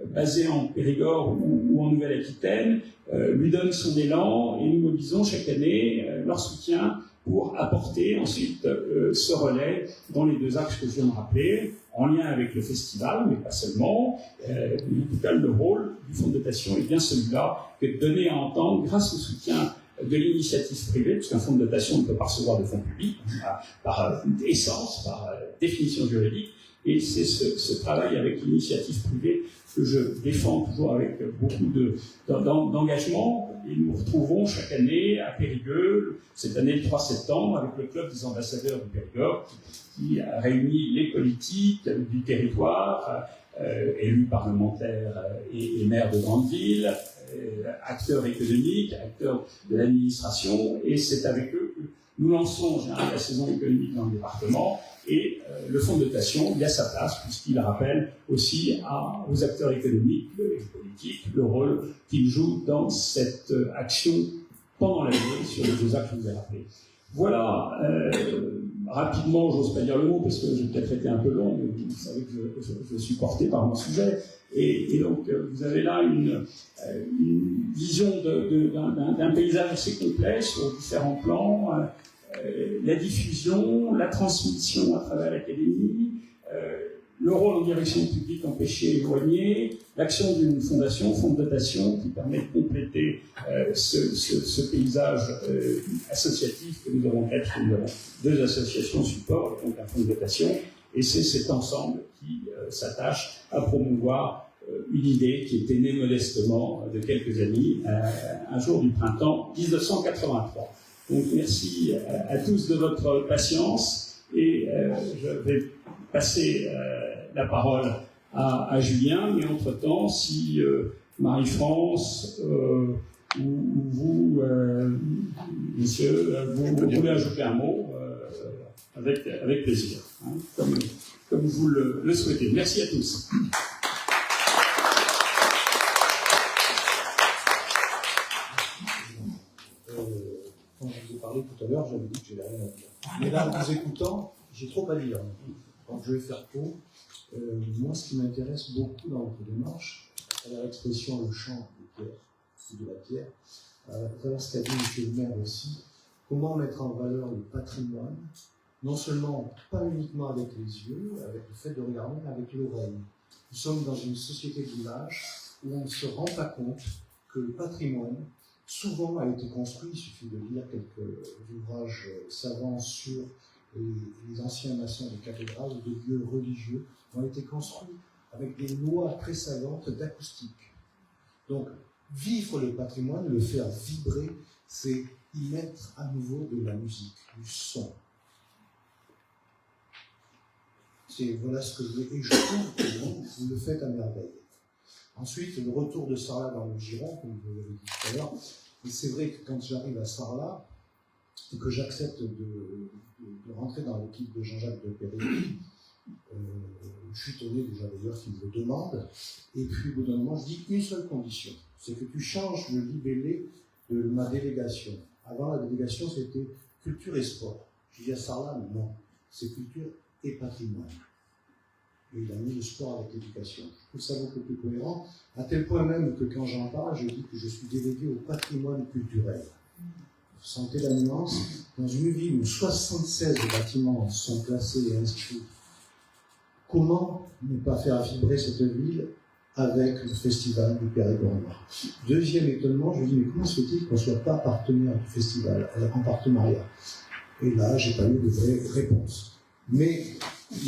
basés en Périgord ou en Nouvelle-Aquitaine, lui donnent son élan, et nous mobilisons chaque année leur soutien pour apporter ensuite ce relais dans les deux axes que je viens de rappeler, en lien avec le festival, mais pas seulement. En tout cas, le rôle du fonds de dotation est bien celui-là, que de donner à entendre, grâce au soutien de l'initiative privée, puisqu'un fonds de dotation ne peut pas recevoir de fonds publics, par essence, par définition juridique, et c'est ce travail avec l'initiative privée que je défends toujours avec beaucoup d'engagement. Et nous retrouvons chaque année à Périgueux, cette année le 3 septembre, avec le club des ambassadeurs du Périgord, qui réunit les politiques du territoire, élus parlementaires et maires de grandes villes, acteurs économiques, acteurs de l'administration, et c'est avec eux que nous lançons en général la saison économique dans le département, et le fonds de dotation, il a sa place, puisqu'il rappelle aussi aux acteurs économiques et politiques le rôle qu'ils jouent dans cette action pendant l'année sur les deux axes que je vous ai rappelés. Voilà, rapidement, j'ose pas dire le mot, parce que j'ai peut-être été un peu long, mais vous savez que je suis porté par mon sujet. Et donc, vous avez là une vision d'un paysage assez complet sur différents plans, la diffusion, la transmission à travers l'académie, le rôle en direction publique empêché et éloigné, l'action d'une fondation, fonds de dotation, qui permet de compléter ce paysage associatif que nous avons créé, parce que nous avons deux associations support, donc un fonds de dotation, et c'est cet ensemble qui s'attache à promouvoir une idée qui était née modestement de quelques années, un jour du printemps 1983. Donc merci à tous de votre patience, et je vais passer la parole à Julien, mais entre-temps, si Marie-France ou vous, messieurs, vous voulez ajouter un mot, avec plaisir, hein, comme vous le souhaitez. Merci à tous. Quand je vous ai parlé tout à l'heure, j'avais dit que j'avais rien à dire. Mais là, en vous écoutant, j'ai trop à dire. Donc je vais faire court. Moi, ce qui m'intéresse beaucoup dans votre démarche, à travers l'expression le chant des pierres, ou de la pierre, à travers ce qu'a dit M. le maire aussi, comment mettre en valeur le patrimoine, non seulement, pas uniquement avec les yeux, avec le fait de regarder, mais avec l'oreille. Nous sommes dans une société d'image où on ne se rend pas compte que le patrimoine, souvent, a été construit, il suffit de lire quelques ouvrages savants sur les anciens maçons de cathédrales ou de lieux religieux, ont été construits avec des lois très savantes d'acoustique. Donc, vivre le patrimoine, le faire vibrer, c'est y mettre à nouveau de la musique, du son. Voilà ce que je veux. Et je trouve que vous le faites à merveille. Ensuite, le retour de Sarlat dans le Giron, comme vous l'avez dit tout à l'heure. Et c'est vrai que quand j'arrive à Sarlat, et que j'accepte de rentrer dans l'équipe de Jean-Jacques de Péry, je suis étonné déjà d'ailleurs qu'il me le demande. Et puis, au bout d'un moment, je dis une seule condition, c'est que tu changes le libellé de ma délégation. Avant, la délégation, c'était culture et sport. Je dis à Sarlat, non, c'est culture et patrimoine. Et il a mis le sport avec l'éducation. Je trouve ça beaucoup plus cohérent, à tel point même que quand j'en parle, je dis que je suis délégué au patrimoine culturel. Vous sentez la nuance? Dans une ville où 76 bâtiments sont classés et inscrits, comment ne pas faire vibrer cette ville avec le festival du Périgord noir. Deuxième étonnement, je me dis, mais comment se fait-il qu'on ne soit pas partenaire du festival, en partenariat? Et là, j'ai pas eu de vraie réponse. Mais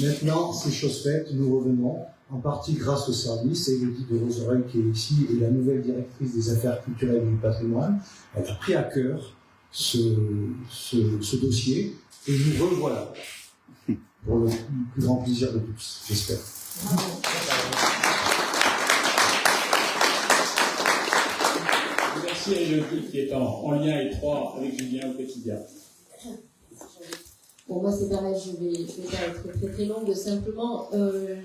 maintenant, c'est chose faite, nous revenons, en partie grâce au service, et Elodie de Rosereuil qui est ici, et la nouvelle directrice des affaires culturelles et du patrimoine, elle a pris à cœur ce dossier, et nous revoilà, pour le plus grand plaisir de tous, j'espère. Merci à Elodie qui est en lien étroit avec Julien au quotidien. Pour moi, c'est pareil, je vais pas être très très longue. Simplement,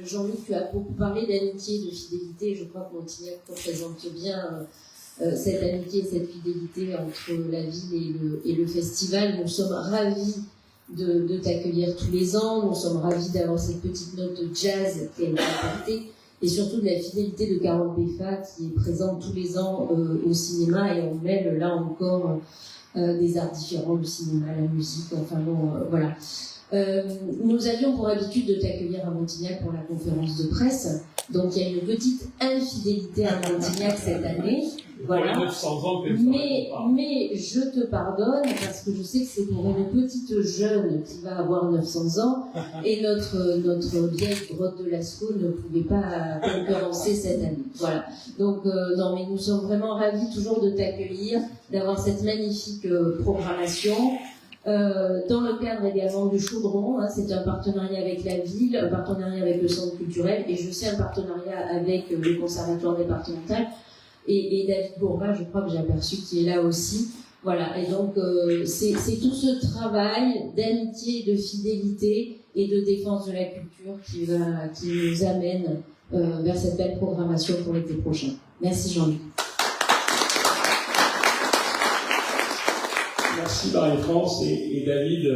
Jean-Luc, tu as beaucoup parlé d'amitié, de fidélité. Je crois que Montignac représente bien cette amitié et cette fidélité entre la ville et le festival. Nous sommes ravis de t'accueillir tous les ans. Nous sommes ravis d'avoir cette petite note de jazz qui a été apportée. Et surtout de la fidélité de Carole Beffa qui est présente tous les ans au cinéma, et on mêle là encore des arts différents, le cinéma, la musique, enfin bon, voilà. Nous avions pour habitude de t'accueillir à Montignac pour la conférence de presse, donc il y a une petite infidélité à Montignac cette année, voilà. Mais je te pardonne parce que je sais que c'est pour une petite jeune qui va avoir 900 ans, et notre vieille grotte de Lascaux ne pouvait pas concurrencer cette année, voilà. Donc non, mais nous sommes vraiment ravis toujours de t'accueillir, d'avoir cette magnifique programmation. Dans le cadre également du Chaudron, hein, c'est un partenariat avec la ville, un partenariat avec le centre culturel, et je sais un partenariat avec le conservatoire départemental, et David Bourba, je crois que j'ai aperçu qu'il est là aussi. Voilà, et donc c'est tout ce travail d'amitié, de fidélité et de défense de la culture qui nous amène vers cette belle programmation pour l'été prochain. Merci Jean-Luc. Merci Marie-France et David.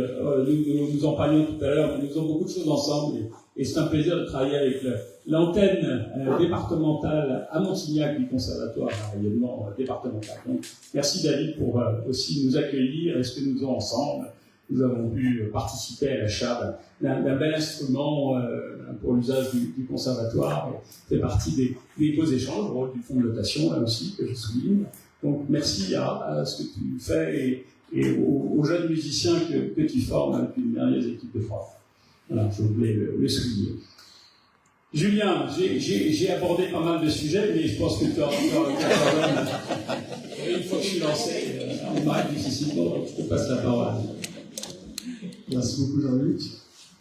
Nous en parlions tout à l'heure, nous faisons beaucoup de choses ensemble, et c'est un plaisir de travailler avec l'antenne départementale à Montignac du conservatoire rayonnement départemental. Donc, merci David pour aussi nous accueillir, et ce que nous faisons ensemble. Nous avons pu participer à l'achat d'un bel instrument pour l'usage du conservatoire. C'est partie des beaux échanges, le rôle du fonds de dotation là aussi que je souligne. Donc merci à ce que tu fais et aux jeunes musiciens que tu formes avec une dernière équipe de France. Voilà, je voulais le souligner. Julien, j'ai abordé pas mal de sujets, mais je pense que tu as encore une fois que je suis lancé, on m'arrête difficilement, donc je te passe la parole. Merci beaucoup Jean-Luc.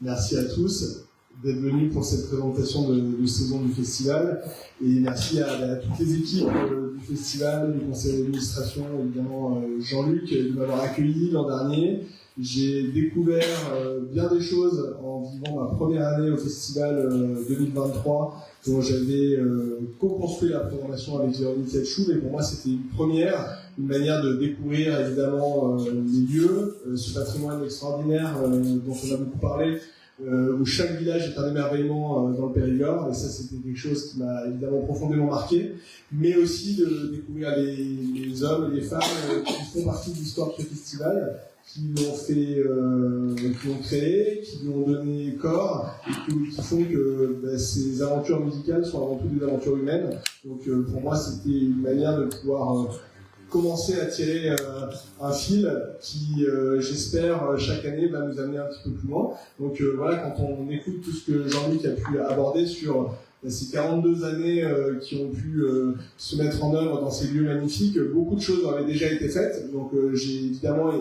Merci à tous d'être venus pour cette présentation de saison du festival. Et merci à toutes les équipes du festival, du conseil d'administration, évidemment Jean-Luc, de m'avoir accueilli l'an dernier. J'ai découvert bien des choses en vivant ma première année au festival 2023, dont j'avais co-construit la programmation avec Véronique Ketchou, et pour moi c'était une première, une manière de découvrir évidemment les lieux, ce patrimoine extraordinaire dont on a beaucoup parlé, où chaque village est un émerveillement dans le Périgord, et ça c'était quelque chose qui m'a évidemment profondément marqué, mais aussi de découvrir les hommes et les femmes qui font partie de l'histoire de ce festival, qui l'ont fait, qui l'ont créé, qui lui ont donné corps, et qui font que ces aventures musicales sont avant tout des aventures humaines. Donc pour moi c'était une manière de pouvoir commencer à tirer un fil qui, j'espère, chaque année va nous amener un petit peu plus loin. Donc voilà, quand on écoute tout ce que Jean-Luc a pu aborder sur ces 42 années qui ont pu se mettre en œuvre dans ces lieux magnifiques, beaucoup de choses avaient déjà été faites. Donc j'ai évidemment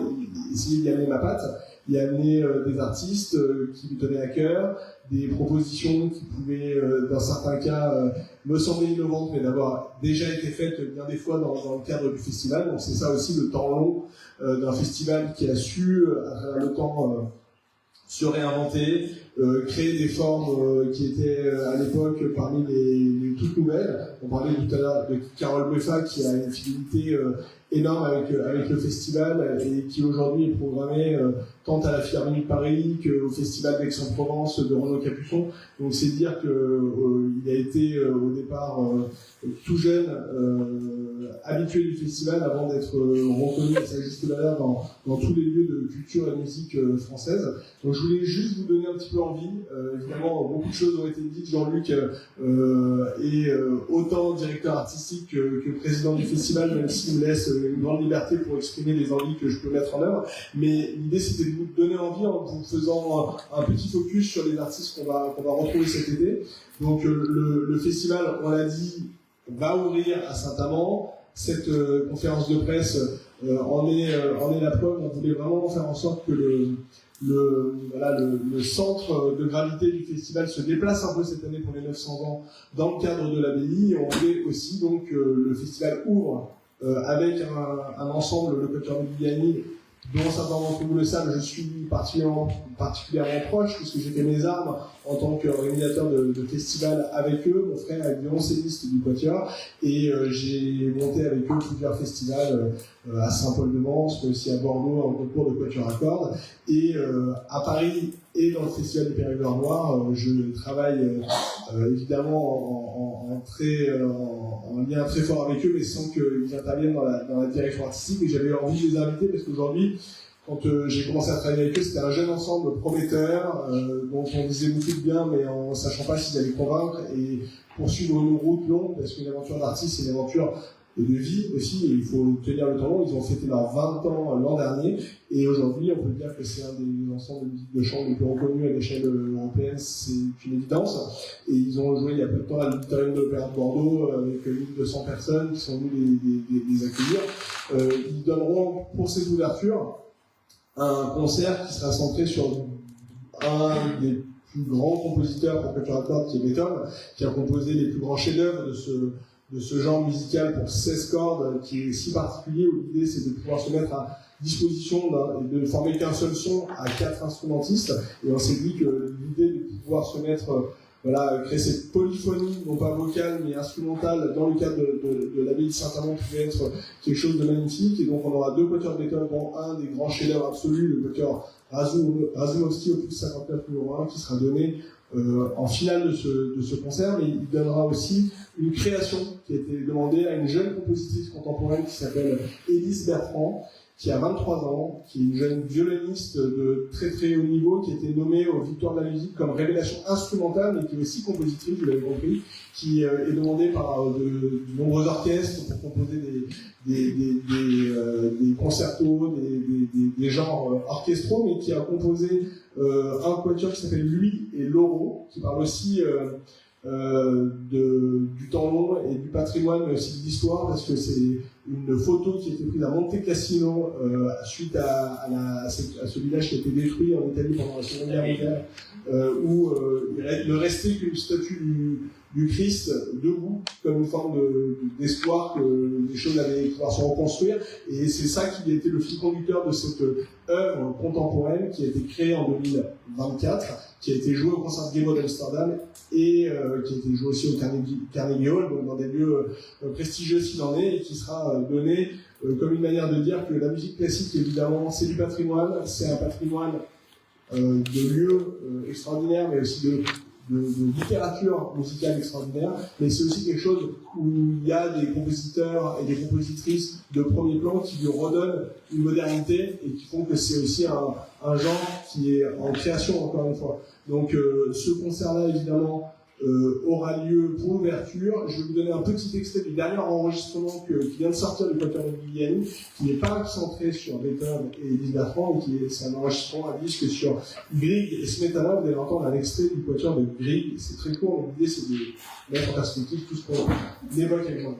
essayé d'y amener ma patte, d'y amener des artistes qui me tenaient à cœur, des propositions qui pouvaient, dans certains cas, me sembler innovantes, mais d'avoir déjà été faites bien des fois dans le cadre du festival. Donc c'est ça aussi le temps long d'un festival qui a su, à travers le temps, se réinventer, créer des formes qui étaient à l'époque parmi les toutes nouvelles. On parlait tout à l'heure de Carole Beffa qui a une fidélité énorme avec le festival et qui aujourd'hui est programmé tant à la Philharmonie de Paris qu'au Festival d'Aix-en-Provence de Renaud Capuçon. Donc c'est dire qu'il a été au départ tout jeune habitué du festival avant d'être reconnu à sa juste valeur dans tous les lieux de culture et de musique française. Donc je voulais juste vous donner un petit peu envie. Évidemment, beaucoup de choses ont été dites. Jean-Luc est autant directeur artistique que président du festival, même s'il me laisse une grande liberté pour exprimer les envies que je peux mettre en œuvre. Mais l'idée, c'était de vous donner envie en vous faisant un petit focus sur les artistes qu'on va retrouver cet été. Donc le festival, on l'a dit, va ouvrir à Saint-Amand. Cette conférence de presse en est la preuve. On voulait vraiment faire en sorte que le centre de gravité du festival se déplace un peu cette année pour les 900 ans dans le cadre de l'abbaye. Et on voulait aussi donc le festival ouvre avec un ensemble, le Quatuor Modigliani, dont certains d'entre vous le savent, je suis particulièrement proche, puisque j'ai fait mes armes en tant qu'organisateur de festival avec eux. Mon frère est violoncelliste du Quatuor, et j'ai monté avec eux plusieurs festivals à Saint-Paul-de-Vence, mais aussi à Bordeaux en concours de Quatuor à cordes. Et à Paris et dans le Festival du Périgord Noir, je travaille évidemment en lien très fort avec eux, mais sans qu'ils interviennent dans la direction artistique. Et j'avais envie de les inviter parce qu'aujourd'hui, quand j'ai commencé à travailler avec eux, c'était un jeune ensemble prometteur dont on disait beaucoup de bien, mais en sachant pas s'ils allaient convaincre et poursuivre une route longue, parce qu'une aventure d'artiste, c'est une aventure de vie aussi, et il faut tenir le temps long. Ils ont fêté leurs 20 ans l'an dernier, et aujourd'hui, on peut dire que c'est un des ensembles de musique de chambre les plus reconnus à l'échelle européenne, c'est une évidence. Et ils ont joué il y a peu de temps à l'Auditorium de l'Opéra de Bordeaux avec 1200 personnes qui sont venues les accueillir. Ils donneront pour ces ouvertures un concert qui sera centré sur un des plus grands compositeurs pour Quatuor à cordes, qui est Beethoven, qui a composé les plus grands chefs-d'œuvre de ce genre musical pour 16 cordes, qui est si particulier, où l'idée c'est de pouvoir se mettre à disposition et de former qu'un seul son à 4 instrumentistes. Et on s'est dit que l'idée de pouvoir se mettre, créer cette polyphonie, non pas vocale, mais instrumentale, dans le cadre de l'abbaye de Saint-Amand, pouvait être quelque chose de magnifique. Et donc on aura 2 quatuors de Beethoven, dont un des grands chefs-d'œuvre absolus, le quatuor Razumovsky opus 59 numéro 1, qui sera donné en finale de ce concert. Mais il donnera aussi une création qui a été demandée à une jeune compositrice contemporaine qui s'appelle Élise Bertrand, qui a 23 ans, qui est une jeune violoniste de très très haut niveau, qui a été nommée aux Victoires de la musique comme révélation instrumentale, mais qui est aussi compositrice, vous l'avez compris, qui est demandée par de nombreux orchestres pour composer des concertos, des genres orchestraux, mais qui a composé un quatuor qui s'appelle Lui et Loro, qui parle aussi du temps long et du patrimoine, mais aussi de l'histoire, parce que c'est une photo qui a été prise à Monte Cassino suite à ce village qui a été détruit en Italie pendant la Seconde Guerre mondiale, où il ne restait qu'une statue du Christ debout, comme une forme d'espoir que les choses allaient pouvoir se reconstruire. Et c'est ça qui a été le fil conducteur de cette œuvre contemporaine qui a été créée en 2024, qui a été jouée au Concertgebouw d'Amsterdam et qui a été jouée aussi au Carnegie Hall, donc dans des lieux prestigieux s'il en est, et qui sera donnée comme une manière de dire que la musique classique, évidemment, c'est du patrimoine, c'est un patrimoine de lieux extraordinaires, mais aussi de littérature musicale extraordinaire, mais c'est aussi quelque chose où il y a des compositeurs et des compositrices de premier plan qui lui redonnent une modernité et qui font que c'est aussi un genre qui est en création, encore une fois. Donc ce concert-là, évidemment, aura lieu pour l'ouverture. Je vais vous donner un petit extrait du dernier enregistrement qui vient de sortir du Quatuor Modigliani, qui n'est pas centré sur Beethoven et Élise Bertrand, mais c'est un enregistrement à disque sur Grieg et Smetana. Vous allez entendre un extrait du Quatuor de Grieg. C'est très court, mais l'idée c'est de mettre en perspective tout ce qu'on évoque avec moi.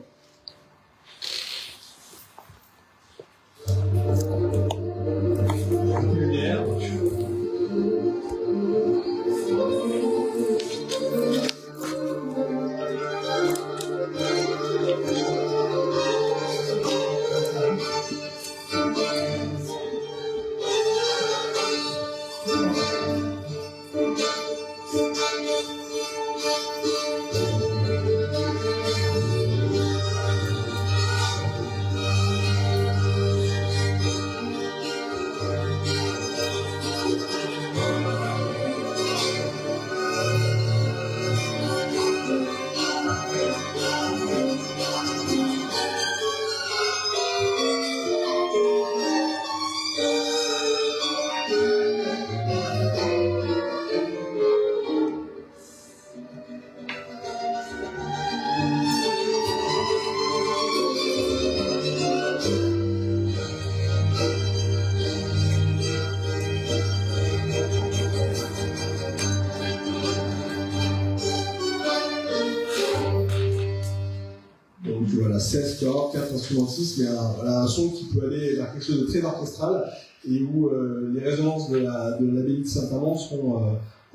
16 cordes, 4 instrumentistes, mais un son qui peut aller vers quelque chose de très orchestral et où les résonances de l'abbaye de Saint-Amand seront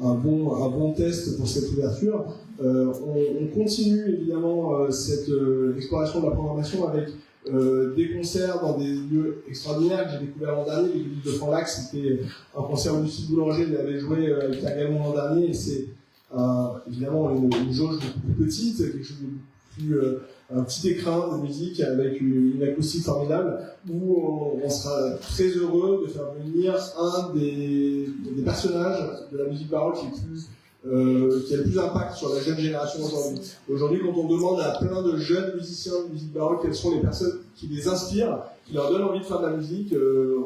un bon test pour cette ouverture. On continue évidemment cette exploration de la programmation avec des concerts dans des lieux extraordinaires que j'ai découvert l'an dernier. L'église de Franlac, c'était un concert où Lucie Boulanger l'avait joué avec Cargamon l'an dernier, et c'est évidemment une jauge beaucoup plus petite, quelque chose de plus un petit écrin de musique avec une acoustique formidable, où on sera très heureux de faire venir un des personnages de la musique baroque qui a le plus d'impact sur la jeune génération aujourd'hui. Aujourd'hui, quand on demande à plein de jeunes musiciens de musique baroque quelles sont les personnes qui les inspirent, qui leur donnent envie de faire de la musique,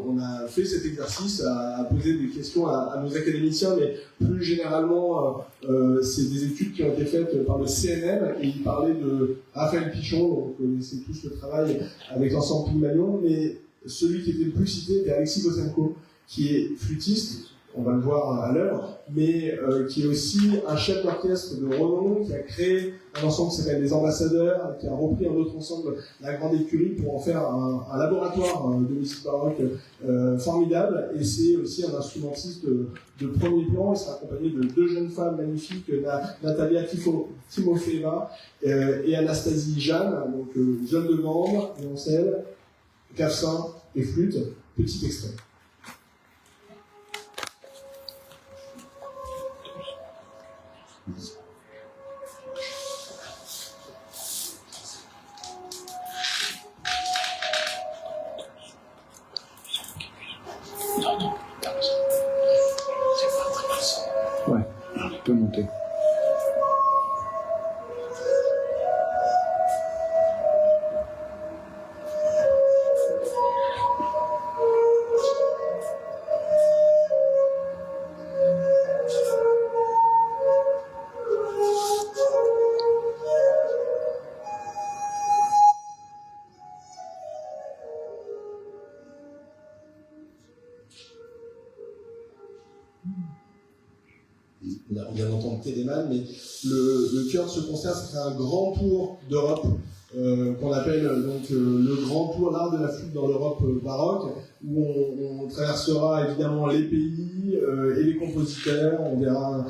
on a fait cet exercice à poser des questions à nos académiciens, mais plus généralement, c'est des études qui ont été faites par le CNM, et il parlait de Raphaël Pichon, donc vous connaissez tous le travail avec l'ensemble Pygmalion, mais celui qui était le plus cité était Alexis Bosenko, qui est flûtiste, on va le voir à l'heure, mais qui est aussi un chef d'orchestre de renom, qui a créé un ensemble qui s'appelle les Ambassadeurs, qui a repris un autre ensemble, la Grande Écurie, pour en faire un laboratoire de musique baroque formidable, et c'est aussi un instrumentiste de premier plan. Il sera accompagné de deux jeunes femmes magnifiques, Natalia Timofeeva et Anastasie Jeanne, donc jeune de bande, violoncelle, clavecin et flûte. Petit extrait. Ouais, tu peux monter. On vient d'entendre Téléman, mais le cœur de ce concert, c'est un grand tour d'Europe, qu'on appelle donc le grand tour, l'art de la flûte dans l'Europe baroque, où on traversera évidemment les pays et les compositeurs. On verra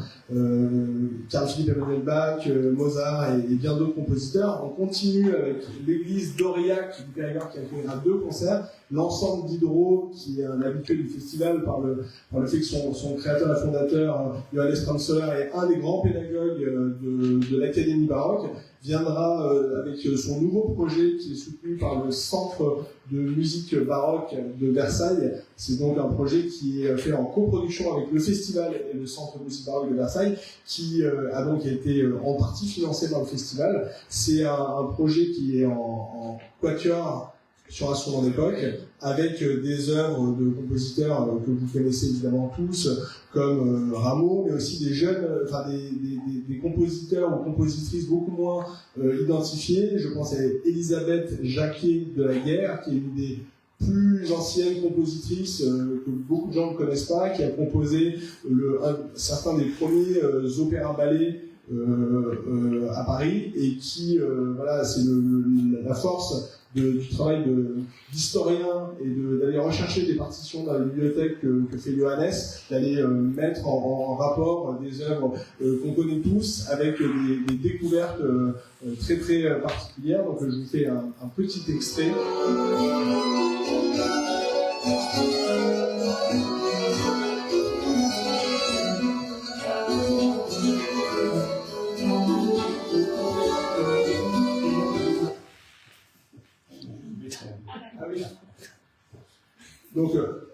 Carl Philipp Emanuel Bach, Mozart et bien d'autres compositeurs. On continue avec l'église d'Aurillac du Périgord, qui accueillera 2 concerts. L'ensemble d'Hydro, qui est un habitué du festival par le fait que son créateur et fondateur, Johannes Pranzler, est un des grands pédagogues de l'Académie baroque, viendra avec son nouveau projet qui est soutenu par le Centre de musique baroque de Versailles. C'est donc un projet qui est fait en coproduction avec le festival et le Centre de musique baroque de Versailles, qui a donc été en partie financé par le festival. C'est un projet qui est en quatuor sur instrument d'époque, avec des œuvres de compositeurs que vous connaissez évidemment tous, comme Rameau, mais aussi des jeunes, enfin des compositeurs ou compositrices beaucoup moins identifiés. Je pense à Elisabeth Jacquet de la Guerre, qui est une des plus anciennes compositrices que beaucoup de gens ne connaissent pas, qui a composé certains des premiers opéras-ballets à Paris, et qui, voilà, c'est la force du travail d'historien et d'aller rechercher des partitions dans la bibliothèque que fait Johannes, d'aller mettre en rapport des œuvres qu'on connaît tous avec des découvertes très très particulières. Donc je vous fais un petit extrait. Donc,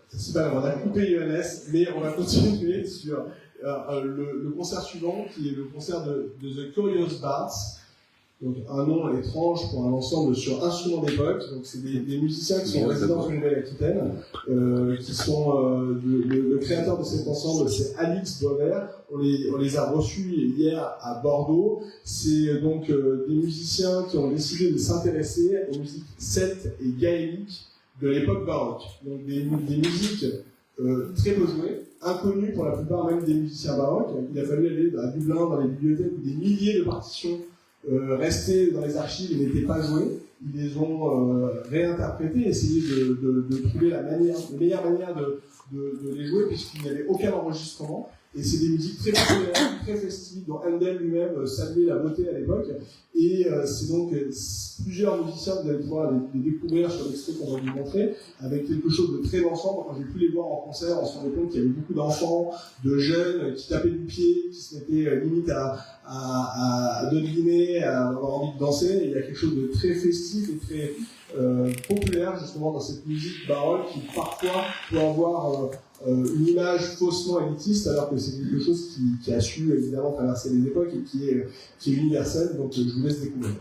c'est pas grave, on a coupé Johannes, mais on va continuer sur le concert suivant, qui est le concert de The Curious Bards. Donc, un nom étrange pour un ensemble sur instruments d'époque. Donc, c'est des musiciens qui sont résidents en Nouvelle-Aquitaine, qui sont le créateur de cet ensemble, c'est Alix Boisvert. On les a reçus hier à Bordeaux. C'est donc des musiciens qui ont décidé de s'intéresser aux musiques celtes et gaéliques de l'époque baroque. Donc des musiques très peu jouées, inconnues pour la plupart même des musiciens baroques. Il a fallu aller à Dublin, dans les bibliothèques, où des milliers de partitions restées dans les archives et n'étaient pas jouées. ils les ont réinterprétés, essayé de trouver la meilleure manière de les jouer, puisqu'il n'y avait aucun enregistrement. Et c'est des musiques très populaires, très festives, dont Handel lui-même saluait la beauté à l'époque. Et c'est donc plusieurs musiciens, vous allez pouvoir les découvrir sur l'extrait qu'on va vous montrer, avec quelque chose de très dansant. Quand j'ai pu les voir en concert, on se rendait compte qu'il y avait beaucoup d'enfants, de jeunes qui tapaient du pied, qui se mettaient limite à deviner, à avoir envie de danser. Et il y a quelque chose de très festif et très populaire justement dans cette musique baroque qui parfois peut avoir une image faussement élitiste, alors que c'est quelque chose qui a su évidemment traverser les époques et qui est universel. Donc je vous laisse découvrir.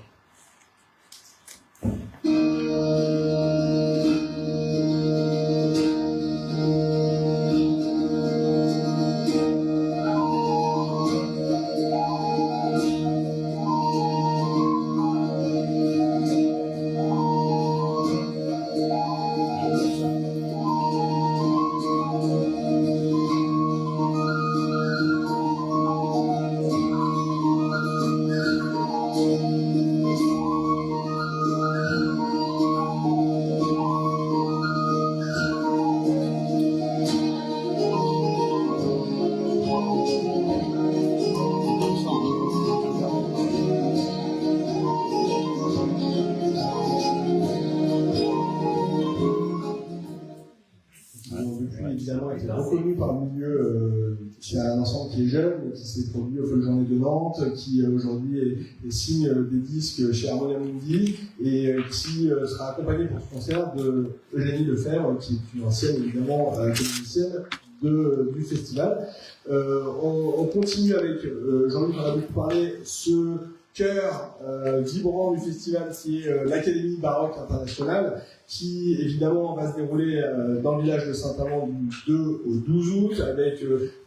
C'est un ensemble qui est jeune, qui s'est produit aux Folles Journées de Nantes, qui aujourd'hui signe des disques chez Harmonia Mundi et qui sera accompagné pour ce concert de Eugénie Lefebvre, qui est une ancienne évidemment musicienne du festival. On continue avec, Jean-Luc en a beaucoup parlé, ce cœur vibrant du festival qui est l'Académie Baroque Internationale, qui évidemment va se dérouler dans le village de Saint-Amand du 2 au 12 août, avec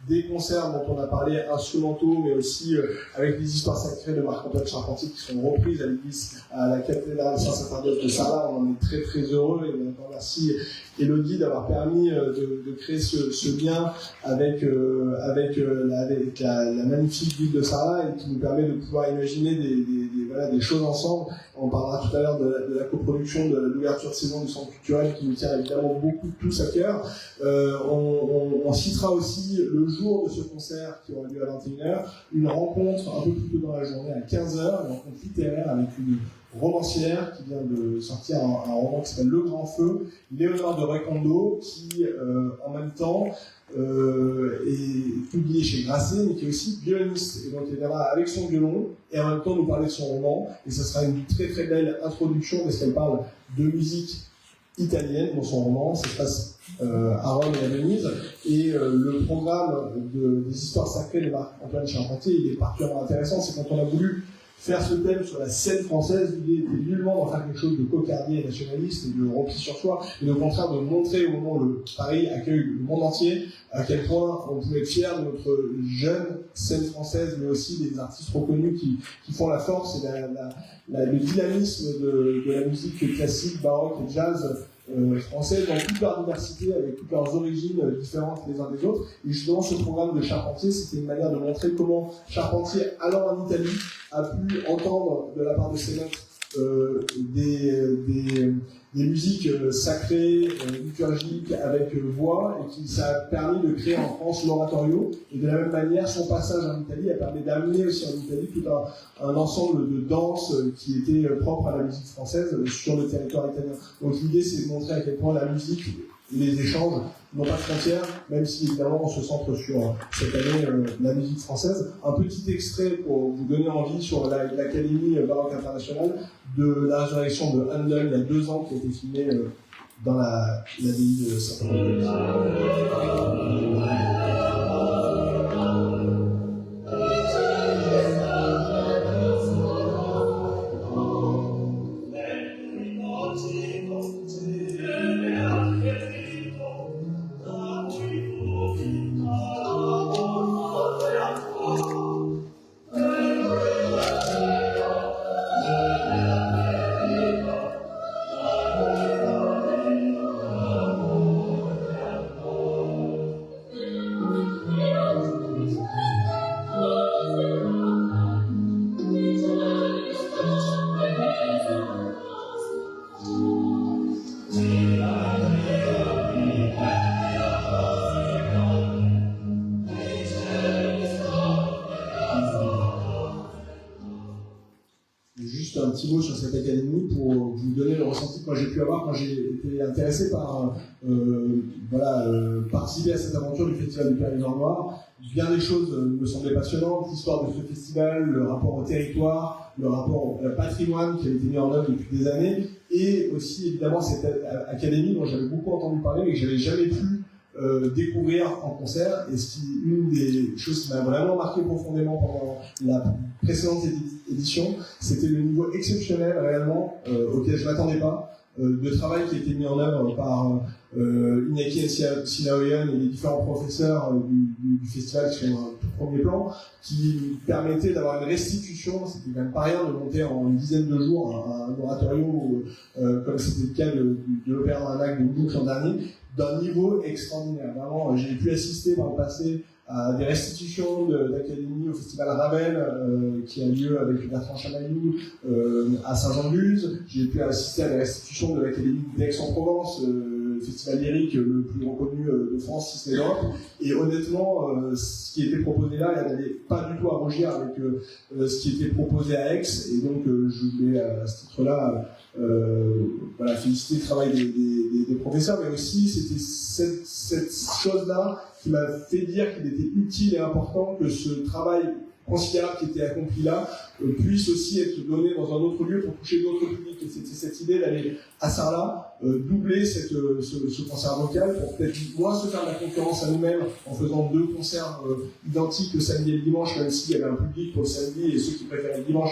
des concerts dont on a parlé, instrumentaux, mais aussi avec les histoires sacrées de Marc-Antoine Charpentier qui sont reprises à l'église, à la cathédrale Saint-Sacerdoce de Sarlat. On en est très très heureux et on remercie Élodie d'avoir permis de créer ce lien avec la magnifique ville de Sarlat et qui nous permet de pouvoir imaginer des choses ensemble. On parlera tout à l'heure de la coproduction de l'ouverture de saison du centre culturel qui nous tient évidemment beaucoup tous à cœur. On citera aussi le jour de ce concert qui aura lieu à 21h, une rencontre un peu plus tôt dans la journée à 15h, une rencontre littéraire avec une romancière qui vient de sortir un roman qui s'appelle Le Grand Feu, Léonore de Recondo, qui en même temps est publié chez Grasset, mais qui est aussi violoniste. Et donc elle viendra avec son violon et en même temps nous parler de son roman. Et ce sera une très très belle introduction parce qu'elle parle de musique italienne dans son roman. Ça se passe à Rome et à Venise. Et le programme des histoires sacrées de Marc-Antoine Charpentier, il est particulièrement intéressant. C'est quand on a voulu faire ce thème sur la scène française, l'idée était nullement d'en faire quelque chose de cocardier et nationaliste et de repli sur soi, mais au contraire de montrer au moment où Paris accueille le monde entier à quel point on pouvait être fier de notre jeune scène française, mais aussi des artistes reconnus qui font la force et le dynamisme de la musique classique, baroque et jazz français dans toute leur diversité, avec toutes leurs origines différentes les uns des autres. Et justement, ce programme de Charpentier, c'était une manière de montrer comment Charpentier, allant en Italie, a pu entendre de la part de ses maîtres des musiques sacrées, liturgiques, avec voix, et qui ça a permis de créer en France l'oratorio. Et de la même manière, son passage en Italie a permis d'amener aussi en Italie tout un ensemble de danses qui était propre à la musique française sur le territoire italien. Donc l'idée, c'est de montrer à quel point la musique et les échanges n'ont pas de frontières, même si évidemment on se centre sur cette année la musique française. Un petit extrait pour vous donner envie sur l'Académie Baroque Internationale de la résurrection de Handel il y a 2 ans qui a été filmée dans l'abbaye de Saint-Amand. ressenti que moi j'ai pu avoir quand j'ai été intéressé par participer à cette aventure du Festival du Périgord Noir. Bien des choses me semblaient passionnantes, l'histoire de ce festival, le rapport au territoire, le rapport au patrimoine qui a été mis en œuvre depuis des années, et aussi évidemment cette académie dont j'avais beaucoup entendu parler mais que j'avais jamais pu découvrir en concert. Et une des choses qui m'a vraiment marqué profondément pendant la précédente édition, c'était le niveau exceptionnel réellement auquel je m'attendais pas, de travail qui a été mis en œuvre par Inaki Sinaoyan et les différents professeurs du festival sur un tout premier plan, qui permettait d'avoir une restitution. C'était quand même pas rien de monter en une dizaine de jours un oratorio comme c'était le cas de l'Opéra Dramatique de Munich l'an dernier, d'un niveau extraordinaire. Vraiment, j'ai pu assister dans le passé à des restitutions d'académie au Festival Ravel qui a lieu avec Bertrand Chamaillou à Saint-Jean-de-Luz. J'ai pu assister à des restitutions de l'Académie d'Aix-en-Provence, le festival lyrique le plus reconnu de France, si ce n'est d'Europe. Et honnêtement, ce qui était proposé là, il n'avait pas du tout à rougir avec ce qui était proposé à Aix. Et donc, je voulais à ce titre-là féliciter le travail des professeurs, mais aussi c'était cette chose-là qui m'a fait dire qu'il était utile et important que ce travail considérable qui était accompli là puisse aussi être donné dans un autre lieu pour toucher d'autres publics. Et c'était cette idée d'aller à Sarlat, doubler ce concert vocal pour peut-être moins se faire de la concurrence à nous-mêmes en faisant 2 concerts identiques le samedi et le dimanche, même s'il y avait un public pour le samedi et ceux qui préféraient le dimanche.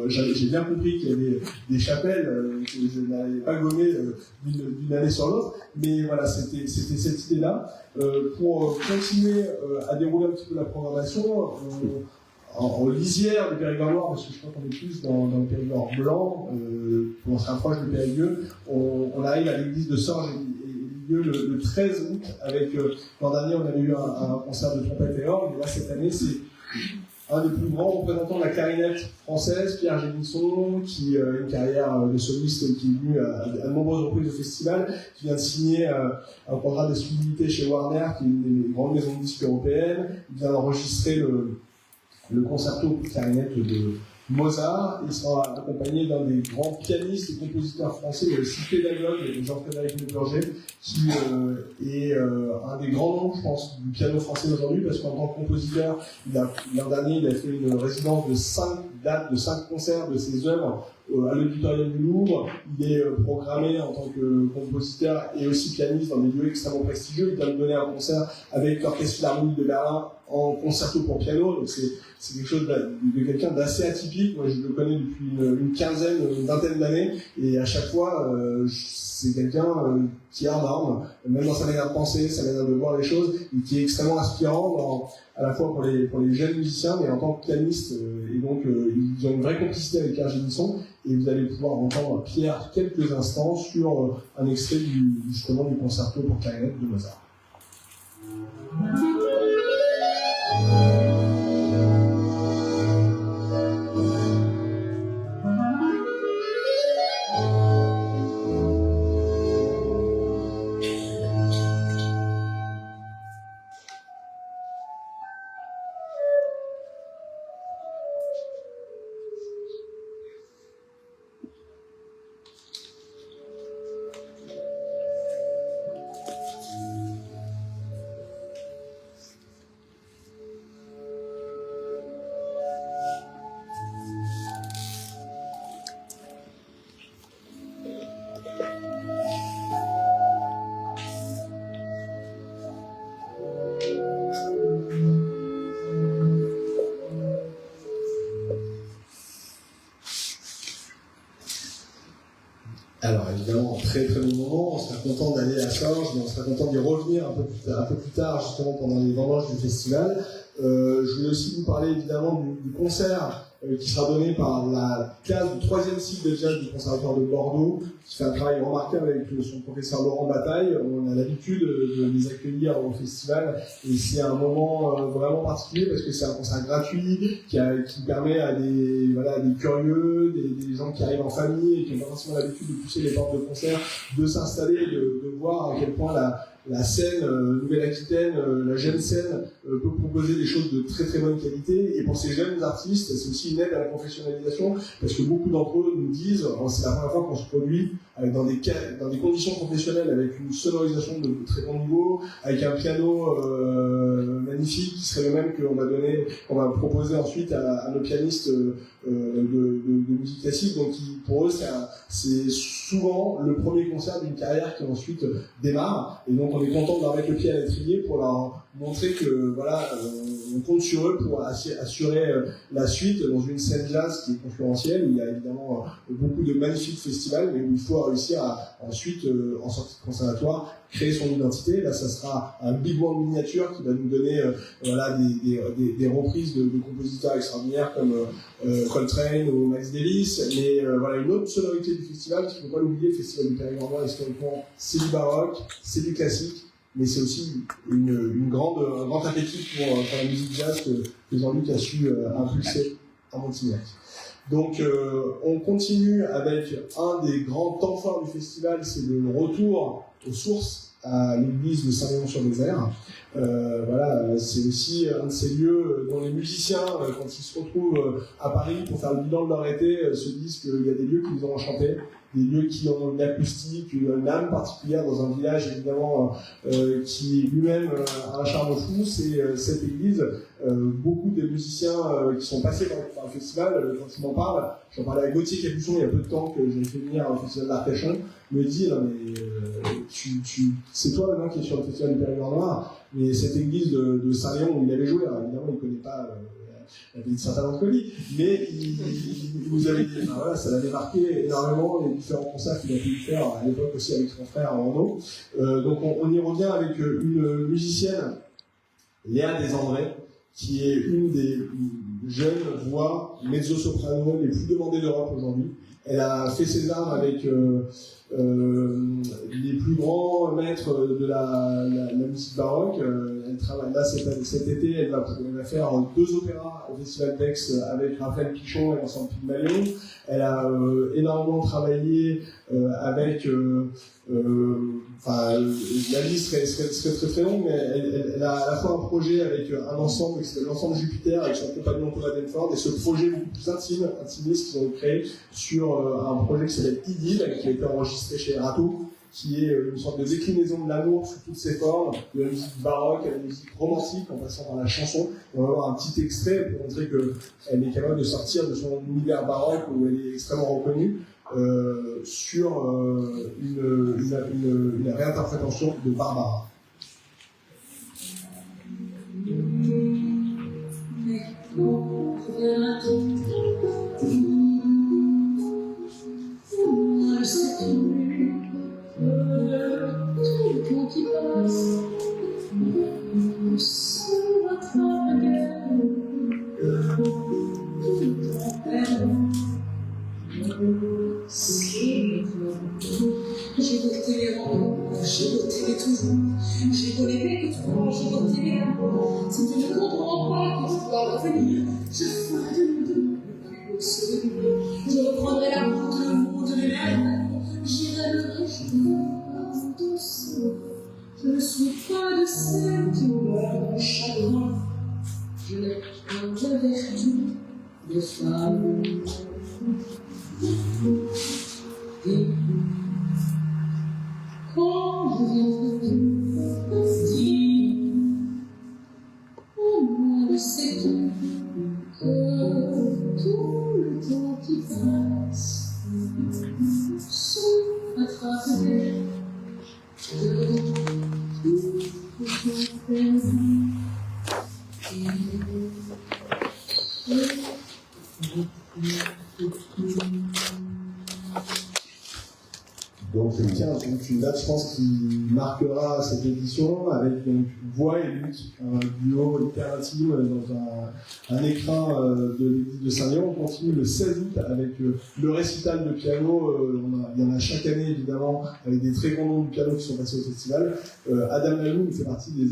J'ai bien compris qu'il y avait des chapelles que je n'avais pas gommées d'une année sur l'autre, mais voilà, c'était cette idée-là. Pour continuer à dérouler un petit peu la programmation, en lisière du Périgord Noir, parce que je crois qu'on est plus dans le Périgord blanc, on se rapproche du Périgueux, on arrive à l'église de Sorges et lieu le 13 août avec, l'an dernier on avait eu un concert de trompette et orgue, et là cette année c'est un des plus grands représentants de la clarinette française, Pierre Génisson, qui a une carrière de soliste qui est venu à de nombreuses reprises au festival, qui vient de signer un contrat d'exclusivité chez Warner, qui est une des grandes maisons de disques européennes. Il vient d'enregistrer le concerto pour clarinette de Mozart. Il sera accompagné d'un des grands pianistes et compositeurs français, le aussi pédagogue, Jean-Frédéric Lepurger, qui est un des grands noms, je pense, du piano français aujourd'hui, parce qu'en tant que compositeur, l'an dernier, il a fait une résidence de 5 dates, de 5 concerts de ses œuvres à l'auditorium du Louvre. Il est programmé en tant que compositeur et aussi pianiste dans des lieux extrêmement prestigieux. Il vient de donner un concert avec l'Orchestre Philharmonique de Berlin en concerto pour piano, donc c'est quelque chose de quelqu'un d'assez atypique. Moi, je le connais depuis une vingtaine d'années, et à chaque fois, c'est quelqu'un qui est en norme, même dans sa manière de penser, sa manière de voir les choses, et qui est extrêmement inspirant, à la fois pour les jeunes musiciens, mais en tant que pianiste. Et donc, ils ont une vraie complicité avec Pierre Génisson, et vous allez pouvoir entendre Pierre quelques instants sur un extrait justement du concerto pour clarinette de Mozart. Alors évidemment, très très bon moment, on sera content d'aller à Sorges, mais on sera content d'y revenir un peu plus tard, justement pendant les vendanges du festival. Je voulais aussi vous parler évidemment du concert qui sera donné par la classe du 3e cycle de jazz du Conservatoire de Bordeaux, qui fait un travail remarquable avec son professeur Laurent Bataille. On a l'habitude de les accueillir au festival, et c'est un moment vraiment particulier parce que c'est un concert gratuit qui permet à des curieux, des gens qui arrivent en famille et qui n'ont pas forcément l'habitude de pousser les portes de concert, de s'installer, de voir à quel point la scène Nouvelle-Aquitaine, la jeune scène, peut proposer des choses de très très bonne qualité. Et pour ces jeunes artistes, c'est aussi une aide à la professionnalisation, parce que beaucoup d'entre eux nous disent, c'est la première fois qu'on se produit dans des conditions professionnelles, avec une sonorisation de très bon niveau, avec un piano magnifique qui serait le même qu'on va proposer ensuite à nos pianistes de musique classique. Donc pour eux, c'est souvent le premier concert d'une carrière qui ensuite démarre. Et donc on est content de leur mettre le pied à l'étrier pour leur montrer que voilà, on compte sur eux pour assurer la suite dans une scène jazz qui est concurrentielle, où il y a évidemment beaucoup de magnifiques festivals, mais où il faut réussir à ensuite, en sortie de conservatoire, créer son identité. Là, ça sera un big band miniature qui va nous donner voilà, des reprises de compositeurs extraordinaires comme Coltrane ou Miles Davis, mais voilà, une autre sonorité du festival, parce qu'il ne faut pas l'oublier, le festival du Périgord, historiquement, c'est du baroque, c'est du classique, mais c'est aussi un grand appétit pour la musique jazz que Jean-Luc a su impulser à Montignac. Donc on continue avec un des grands temps forts du festival, c'est le retour aux sources à l'église de Saint-Léon-sur-Vézère. Voilà, c'est aussi un de ces lieux dont les musiciens, quand ils se retrouvent à Paris pour faire le bilan de leur été, se disent qu'il y a des lieux qui les ont enchantés, des lieux qui ont une acoustique, une âme particulière dans un village évidemment qui lui-même a un charme fou. C'est cette église. Beaucoup de musiciens qui sont passés par le festival, quand ils m'en parlent, j'en parlais à Gauthier Capuçon il y a peu de temps que j'ai fait venir au festival d'Arcachon, me dit non mais c'est toi maintenant qui es sur le festival du Périgord Noir, mais cette église de Saint-Léon où il avait joué, alors évidemment il ne connaît pas la vie de Saint-Alphonse, mais il vous avait dit, voilà, ça l'avait marqué énormément, les différents concerts qu'il a pu faire à l'époque aussi avec son frère Arnaud. Donc on y revient avec une musicienne, Léa Desandré, qui est une des jeunes voix mezzo-soprano les plus demandées d'Europe aujourd'hui. Elle a fait ses armes avec les plus grands maîtres de la musique baroque. Elle travaille là cet été, elle va faire 2 opéras au Festival d'Aix avec Raphaël Pichon et l'ensemble Pygmalion. Elle a énormément travaillé avec la liste serait très très longue, mais elle a à la fois un projet avec un ensemble qui s'appelle l'ensemble Jupiter avec son compagnon Thomas Denford, et ce projet beaucoup plus intimiste qu'ils ont créé sur un projet qui s'appelle Idylle, qui a été enregistré chez Erato, qui est une sorte de déclinaison de l'amour sous toutes ses formes, de la musique baroque à la musique romantique en passant par la chanson. On va voir un petit extrait pour montrer qu'elle est capable de sortir de son univers baroque où elle est extrêmement reconnue, sur une réinterprétation de Barbara. J'ai voté les rencontres, j'ai voté les toujours, j'ai voté les étoiles, j'ai voté les amours. Si tu ne comprends pas que tu dois revenir, je ferai de nous deux le plus beau. Je reprendrai la route, le monde de l'air, j'irai me réjouir doucement. Je ne suis pas de celles qui meurent de chagrin, je n'ai point de vertu de femme. Et quand je dis, au moins je sais tout, que tout le temps qui passe sont attrapés de tout le temps perdu. Donc c'est une date, je pense, qui marquera cette édition avec donc voix et lutte, un duo hyper intime dans un écrin de l'église de Saint-Léon. On continue le 16 août avec le récital de piano. Il y en a chaque année évidemment avec des très grands noms de piano qui sont passés au festival. Adam Lalou fait partie des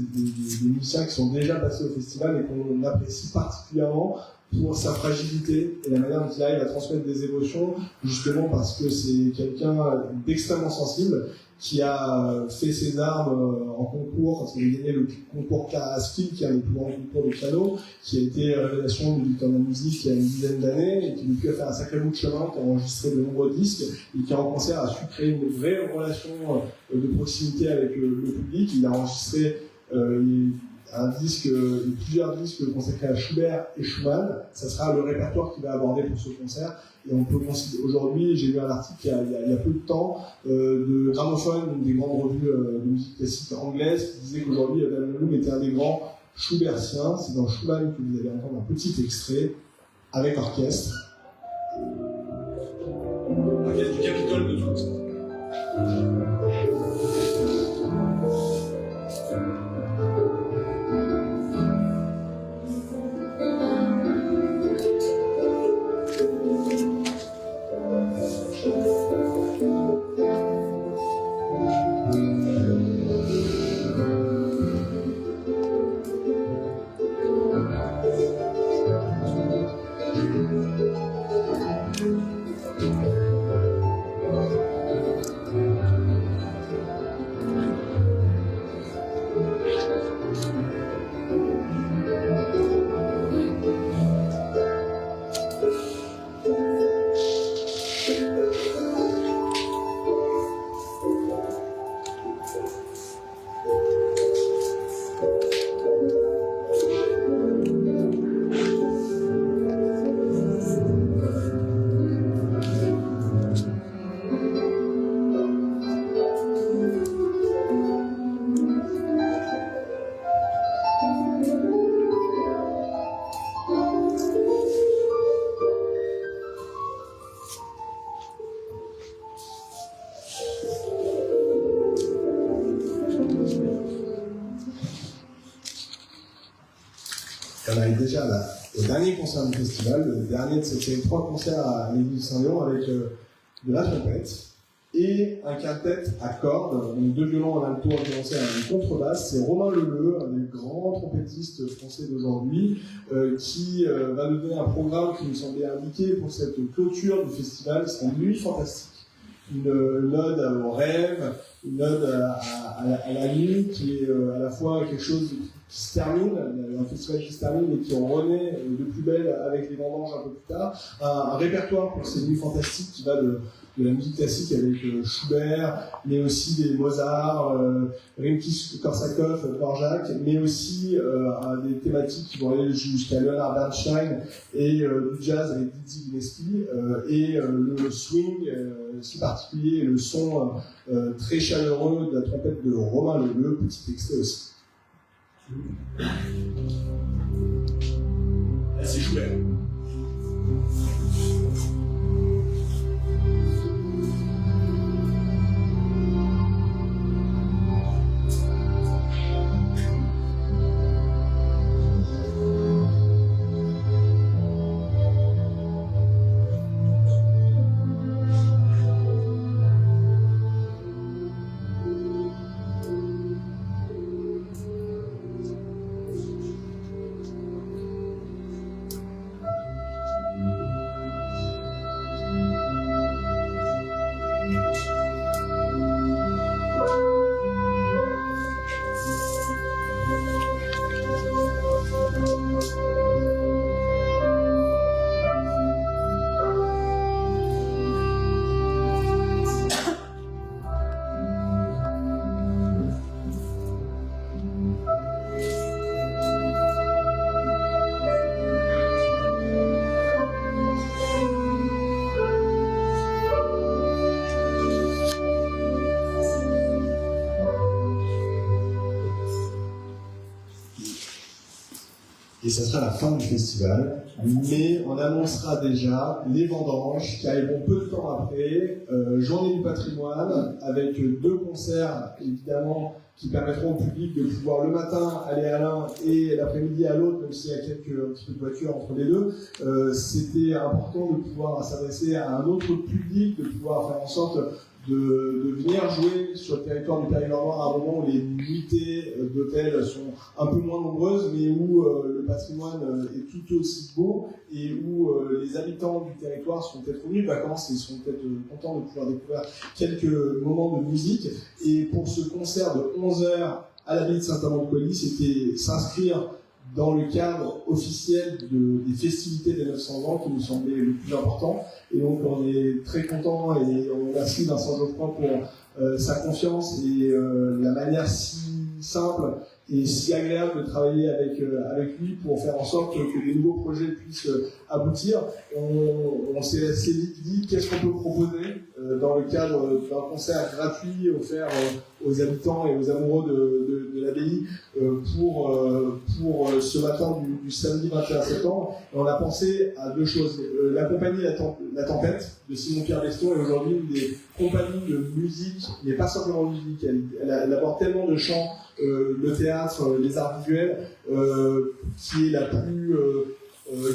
musiciens qui sont déjà passés au festival et qu'on apprécie particulièrement pour sa fragilité et la manière dont il arrive à transmettre des émotions, justement parce que c'est quelqu'un d'extrêmement sensible, qui a fait ses armes en concours, quand il a gagné le concours Karaski, qui est un des plus grands concours de piano, qui a été révélation du temps de la musique il y a une dizaine d'années, et qui depuis a fait un sacré bout de chemin, qui a enregistré de nombreux disques, et qui en concert a su créer une vraie relation de proximité avec le public. Il a enregistré plusieurs disques consacrés à Schubert et Schumann. Ça sera le répertoire qu'il va aborder pour ce concert. Et on peut considérer, aujourd'hui, j'ai lu un article il y a peu de temps, de Gramophone, une des grandes revues de musique classique anglaise, qui disait qu'aujourd'hui, Adam Laloum était un des grands Schubertiens. C'est dans Schumann que vous allez entendre un petit extrait, avec orchestre. Orchestre du Capitole de Toulouse. On arrive déjà au dernier concert du festival, le dernier de cette série, 3 concerts à l'église Saint-Léon avec de la trompette et un quintet à cordes, donc 2 violons en alto, un violoncelle et une contrebasse. C'est Romain Leleu, un des grands trompettistes français d'aujourd'hui, qui va nous donner un programme qui nous semblait indiqué pour cette clôture du festival. C'est une nuit fantastique, une ode au rêve, une ode à la nuit, qui est à la fois quelque chose qui se termine, un festival qui se termine et qui en renaît de plus belle avec les vendanges un peu plus tard, un répertoire pour ces nuits fantastiques qui va de la musique classique avec Schubert, mais aussi des Mozart, Rimsky-Korsakov, Dvorak, mais aussi des thématiques qui vont aller jusqu'à Leonard Bernstein et du jazz avec Dizzy Gillespie, et le swing si particulier et le son très chaleureux de la trompette de Romain Leleu, petit extrait aussi. Là, c'est Schubert. Et ça sera la fin du festival, mais on annoncera déjà les vendanges qui arriveront peu de temps après, journée du patrimoine, avec 2 concerts évidemment qui permettront au public de pouvoir le matin aller à l'un et l'après-midi à l'autre, même s'il y a un petit peu de voiture entre les deux. C'était important de pouvoir s'adresser à un autre public, de pouvoir faire en sorte de venir jouer sur le territoire du Périgord noir à un moment où les nuitées d'hôtels sont un peu moins nombreuses, mais où le patrimoine est tout aussi beau et où les habitants du territoire sont peut-être venus de vacances et ils sont peut-être contents de pouvoir découvrir quelques moments de musique. Et pour ce concert de 11h à l'abbaye de Saint-Amand-de-Coly, c'était s'inscrire dans le cadre officiel des festivités des 900 ans qui nous semblait le plus important. Et donc on est très content et on remercie Vincent Geoffroy pour sa confiance et la manière si simple et si agréable de travailler avec lui pour faire en sorte que les nouveaux projets puissent aboutir. On s'est assez vite dit qu'est-ce qu'on peut proposer dans le cadre d'un concert gratuit offert aux habitants et aux amoureux de l'abbaye pour ce matin du samedi 21 septembre. Et on a pensé à deux choses. La compagnie La Tempête de Simon-Pierre Beston est aujourd'hui une des compagnies de musique, mais pas simplement de musique, elle aborde tellement de chants, le théâtre, les arts visuels, qui est la plus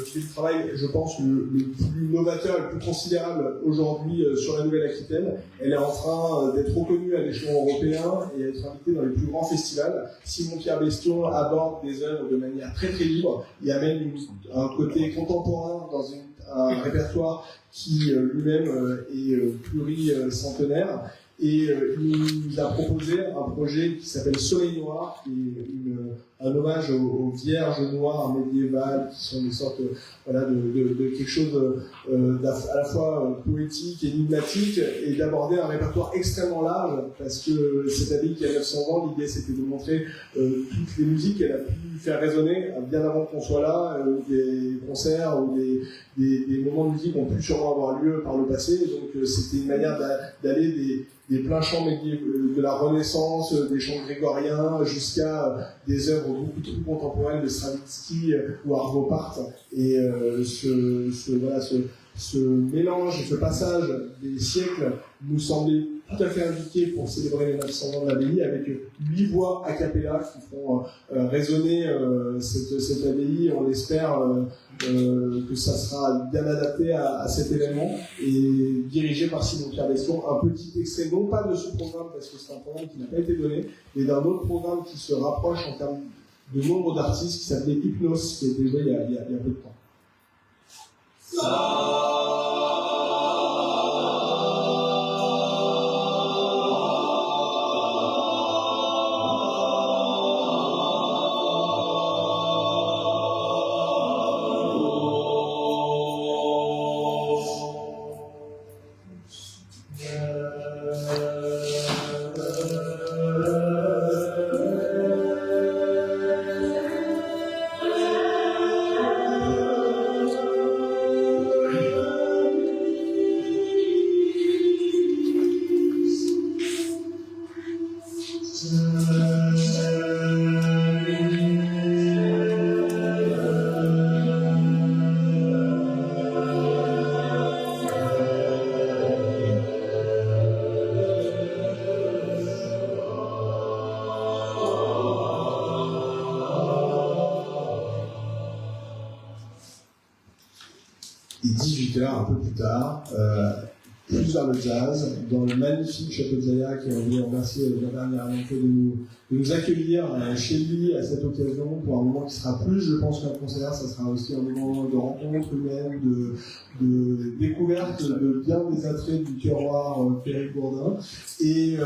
qui est le travail, je pense, le plus novateur et le plus considérable aujourd'hui sur la Nouvelle-Aquitaine. Elle est en train d'être reconnue à l'échelon européen et être invitée dans les plus grands festivals. Simon-Pierre Beston aborde des œuvres de manière très très libre. Il amène un côté contemporain dans un répertoire qui lui-même est pluricentenaire. Et il nous a proposé un projet qui s'appelle Soleil Noir, qui est un hommage aux vierges noires médiévales, qui sont des sortes de quelque chose à la fois poétique et énigmatique, et d'aborder un répertoire extrêmement large, parce que cette abbaye qui a 900 ans, l'idée c'était de montrer toutes les musiques qu'elle a pu faire résonner bien avant qu'on soit là, des concerts ou des moments de musique ont pu sûrement avoir lieu par le passé. Donc c'était une manière d'aller des pleins chants de la Renaissance, des chants grégoriens, jusqu'à des œuvres beaucoup trop contemporaines de Stravinsky ou Arvo Pärt. Et ce mélange, ce passage des siècles nous semblait tout à fait indiqué pour célébrer les 900 ans de l'abbaye, avec 8 voix a cappella qui font résonner cette abbaye. On espère que ça sera bien adapté à cet événement et dirigé par Simon-Pierre Beston. Un petit extrait, non pas de ce programme, parce que c'est un programme qui n'a pas été donné, mais d'un autre programme qui se rapproche en termes de nombre d'artistes, qui s'appelait Hypnose, qui a été joué il y a peu de temps. Et 18h, un peu plus tard, plus vers le jazz, dans le magnifique château de Zaya, qui a remercié la dernière année de nous accueillir chez lui à cette occasion pour un moment qui sera plus, je pense, qu'un concert. Ça sera aussi un moment de rencontre humaine, de découverte de bien des attraits du terroir périgourdin. Et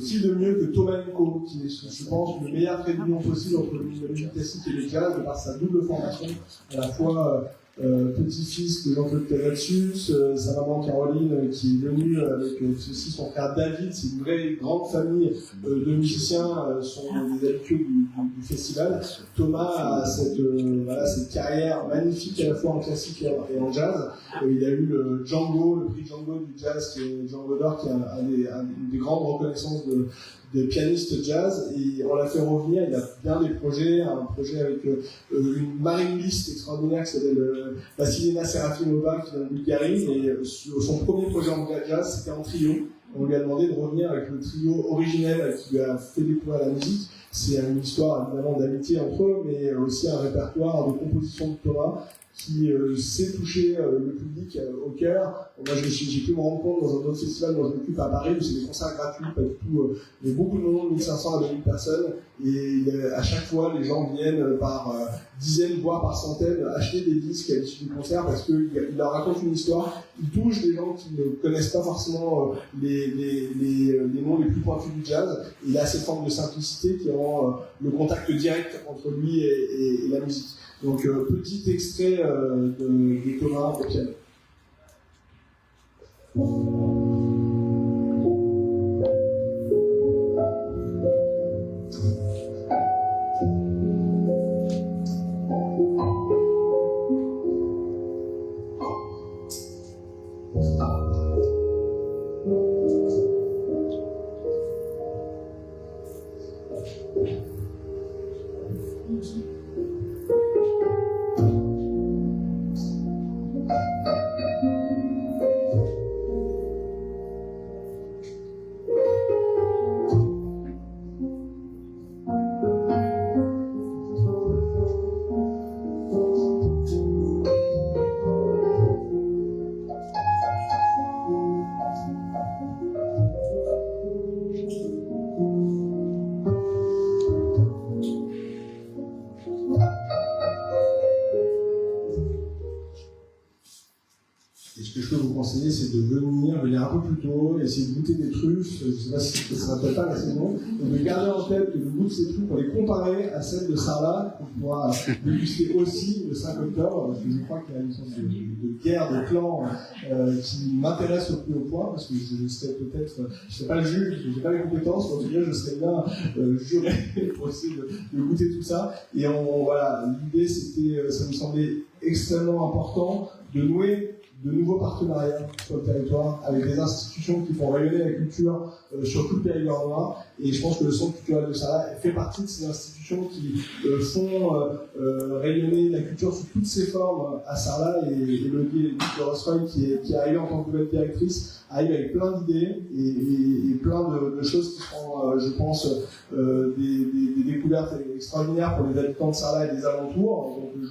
qui de mieux que Thomas Nico, qui est, je pense, le meilleur trait d'union possible entre le musique classique et le jazz, de par sa double formation, à la fois petit-fils de Jean-Claude Casatsus, sa maman Caroline qui est venue avec aussi son frère David. C'est une vraie grande famille de musiciens, sont des habitués du festival. Thomas a cette carrière magnifique à la fois en classique et en jazz. Il a eu le Django, le prix Django du jazz, qui est Django d'or, qui est une des grandes reconnaissances de pianiste jazz, et on l'a fait revenir. Il a bien des projets, un projet avec une marimliste extraordinaire qui s'appelle Vassilina Serafimova, qui vient de Bulgarie, et son premier projet en jazz, c'était en trio. On lui a demandé de revenir avec le trio originel qui lui a fait découvrir la musique. C'est une histoire évidemment d'amitié entre eux, mais aussi un répertoire de composition de Thomas qui sait toucher le public au cœur. Moi, j'ai pu me rendre compte dans un autre festival dont je m'occupe à Paris, où c'est des concerts gratuits, pas du tout, mais beaucoup de monde, 1500 à 2000 personnes, et à chaque fois, les gens viennent par dizaines, voire par centaines, acheter des disques à l'issue du concert, parce qu'il leur raconte une histoire, il touche des gens qui ne connaissent pas forcément les noms les plus pointus du jazz, et il a cette forme de simplicité qui rend le contact direct entre lui et la musique. Donc, petit extrait de Thomas au piano. C'est de venir un peu plus tôt, essayer de goûter des truffes, je ne sais pas si ça ne s'appelle pas la saison, et de garder en tête que le goût de ces truffes pour les comparer à celles de Sarlat, qu'on pourra déguster aussi le 5 octobre, parce que je crois qu'il y a une sorte de guerre de clans qui m'intéresse au plus haut point, parce que je serais peut-être, je ne serais pas le juge, je n'ai pas les compétences, mais en tout cas je serais bien juré pour essayer de goûter tout ça. Et voilà, l'idée c'était, ça me semblait extrêmement important de nouer de nouveaux partenariats sur le territoire avec des institutions qui font rayonner la culture sur tout le Périgord noir. Et je pense que le Centre culturel de Sarlat fait partie de ces institutions qui font rayonner la culture sous toutes ses formes à Sarlat. Et Elodie Rossroy, qui est arrivée en tant que nouvelle directrice, arrive avec plein d'idées et plein de choses qui seront, je pense, des découvertes extraordinaires pour les habitants de Sarlat et des alentours. Donc,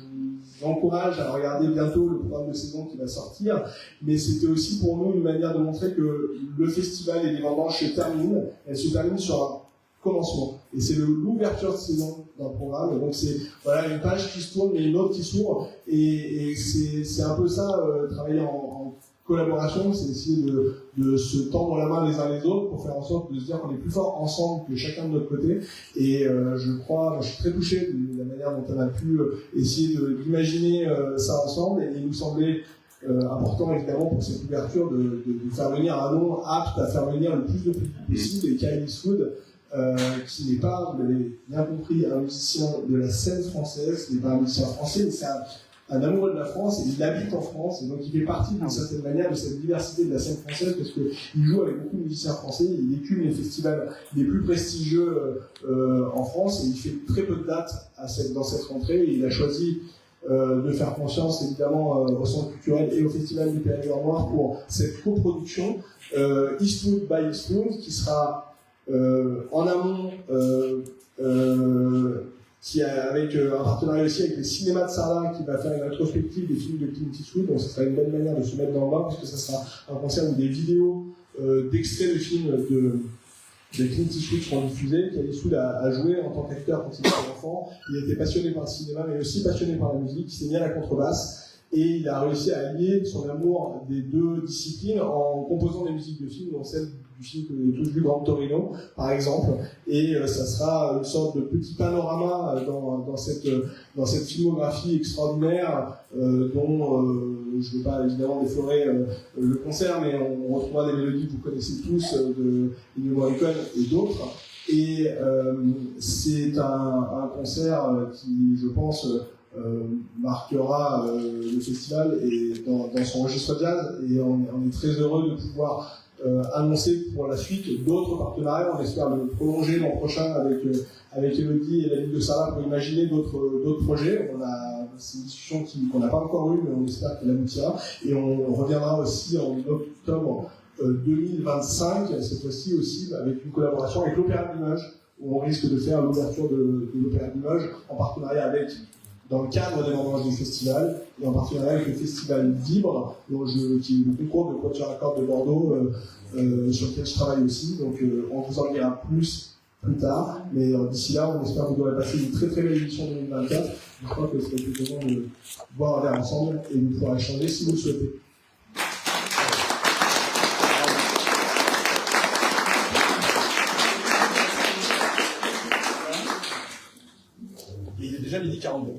j'encourage à regarder bientôt le programme de saison qui va sortir, mais c'était aussi pour nous une manière de montrer que le festival et les vendanges se terminent. Elles se terminent sur un commencement. Et c'est l'ouverture de saison d'un programme. Donc c'est voilà, une page qui se tourne et une autre qui s'ouvre. Et c'est un peu ça, travailler en collaboration, c'est essayer de se tendre la main les uns les autres pour faire en sorte de se dire qu'on est plus fort ensemble que chacun de notre côté. Et je suis très touché de la manière dont on a pu essayer d'imaginer ça ensemble. Et il nous semblait important, évidemment, pour cette ouverture de faire venir un nom apte à faire venir le plus de public possible, et Kyle Eastwood, qui n'est pas, vous l'avez bien compris, un musicien de la scène française, qui n'est pas un musicien français, mais c'est un amoureux de la France, et il habite en France, et donc il fait partie d'une certaine manière de cette diversité de la scène française, parce qu'il joue avec beaucoup de musiciens français, il écume les festivals les plus prestigieux en France, et il fait très peu de dates dans cette rentrée, et il a choisi de faire confiance évidemment au Centre culturel et au Festival du Périgord noir pour cette coproduction Eastwood by Eastwood, qui sera en amont, avec un partenariat aussi avec les cinémas de Sarlat, qui va faire une rétrospective des films de Clint Eastwood. Donc ça sera une belle manière de se mettre dans le bain, parce que ça sera un concert où des vidéos d'extraits de films de Clint Eastwood seront diffusées. Clint Eastwood a joué en tant qu'acteur quand il était enfant. Il était passionné par le cinéma, mais aussi passionné par la musique. Il s'est mis à la contrebasse, et il a réussi à allier son amour des deux disciplines en composant des musiques de films, dont celle du film que vous avez tous vu, Grand Torino, par exemple. Et ça sera une sorte de petit panorama dans cette filmographie extraordinaire dont je ne vais pas évidemment déflorer le concert, mais on retrouvera des mélodies que vous connaissez tous de Ennio Morricone et d'autres. Et c'est un concert qui, je pense, marquera le festival et dans son registre jazz, et on est très heureux de pouvoir annoncer pour la suite d'autres partenariats. On espère le prolonger l'an prochain avec Elodie et la Ligue de Sarlat pour imaginer d'autres projets. C'est une discussion qu'on n'a pas encore eue, mais on espère qu'elle aboutira. Et on reviendra aussi en octobre 2025, cette fois-ci aussi avec une collaboration avec l'Opéra de Limoges, où on risque de faire l'ouverture de l'Opéra de Limoges en partenariat avec dans le cadre des vendanges du festival, et en partenariat avec le festival Vibre, qui est le concours de Quatuor à cordes de Bordeaux, sur lequel je travaille aussi. Donc on vous en dira plus tard, mais d'ici là, on espère que vous aurez passé une très très belle édition 2024. Je crois que ce serait plus content de boire un verre ensemble et de pouvoir échanger si vous le souhaitez. Il est déjà midi 42.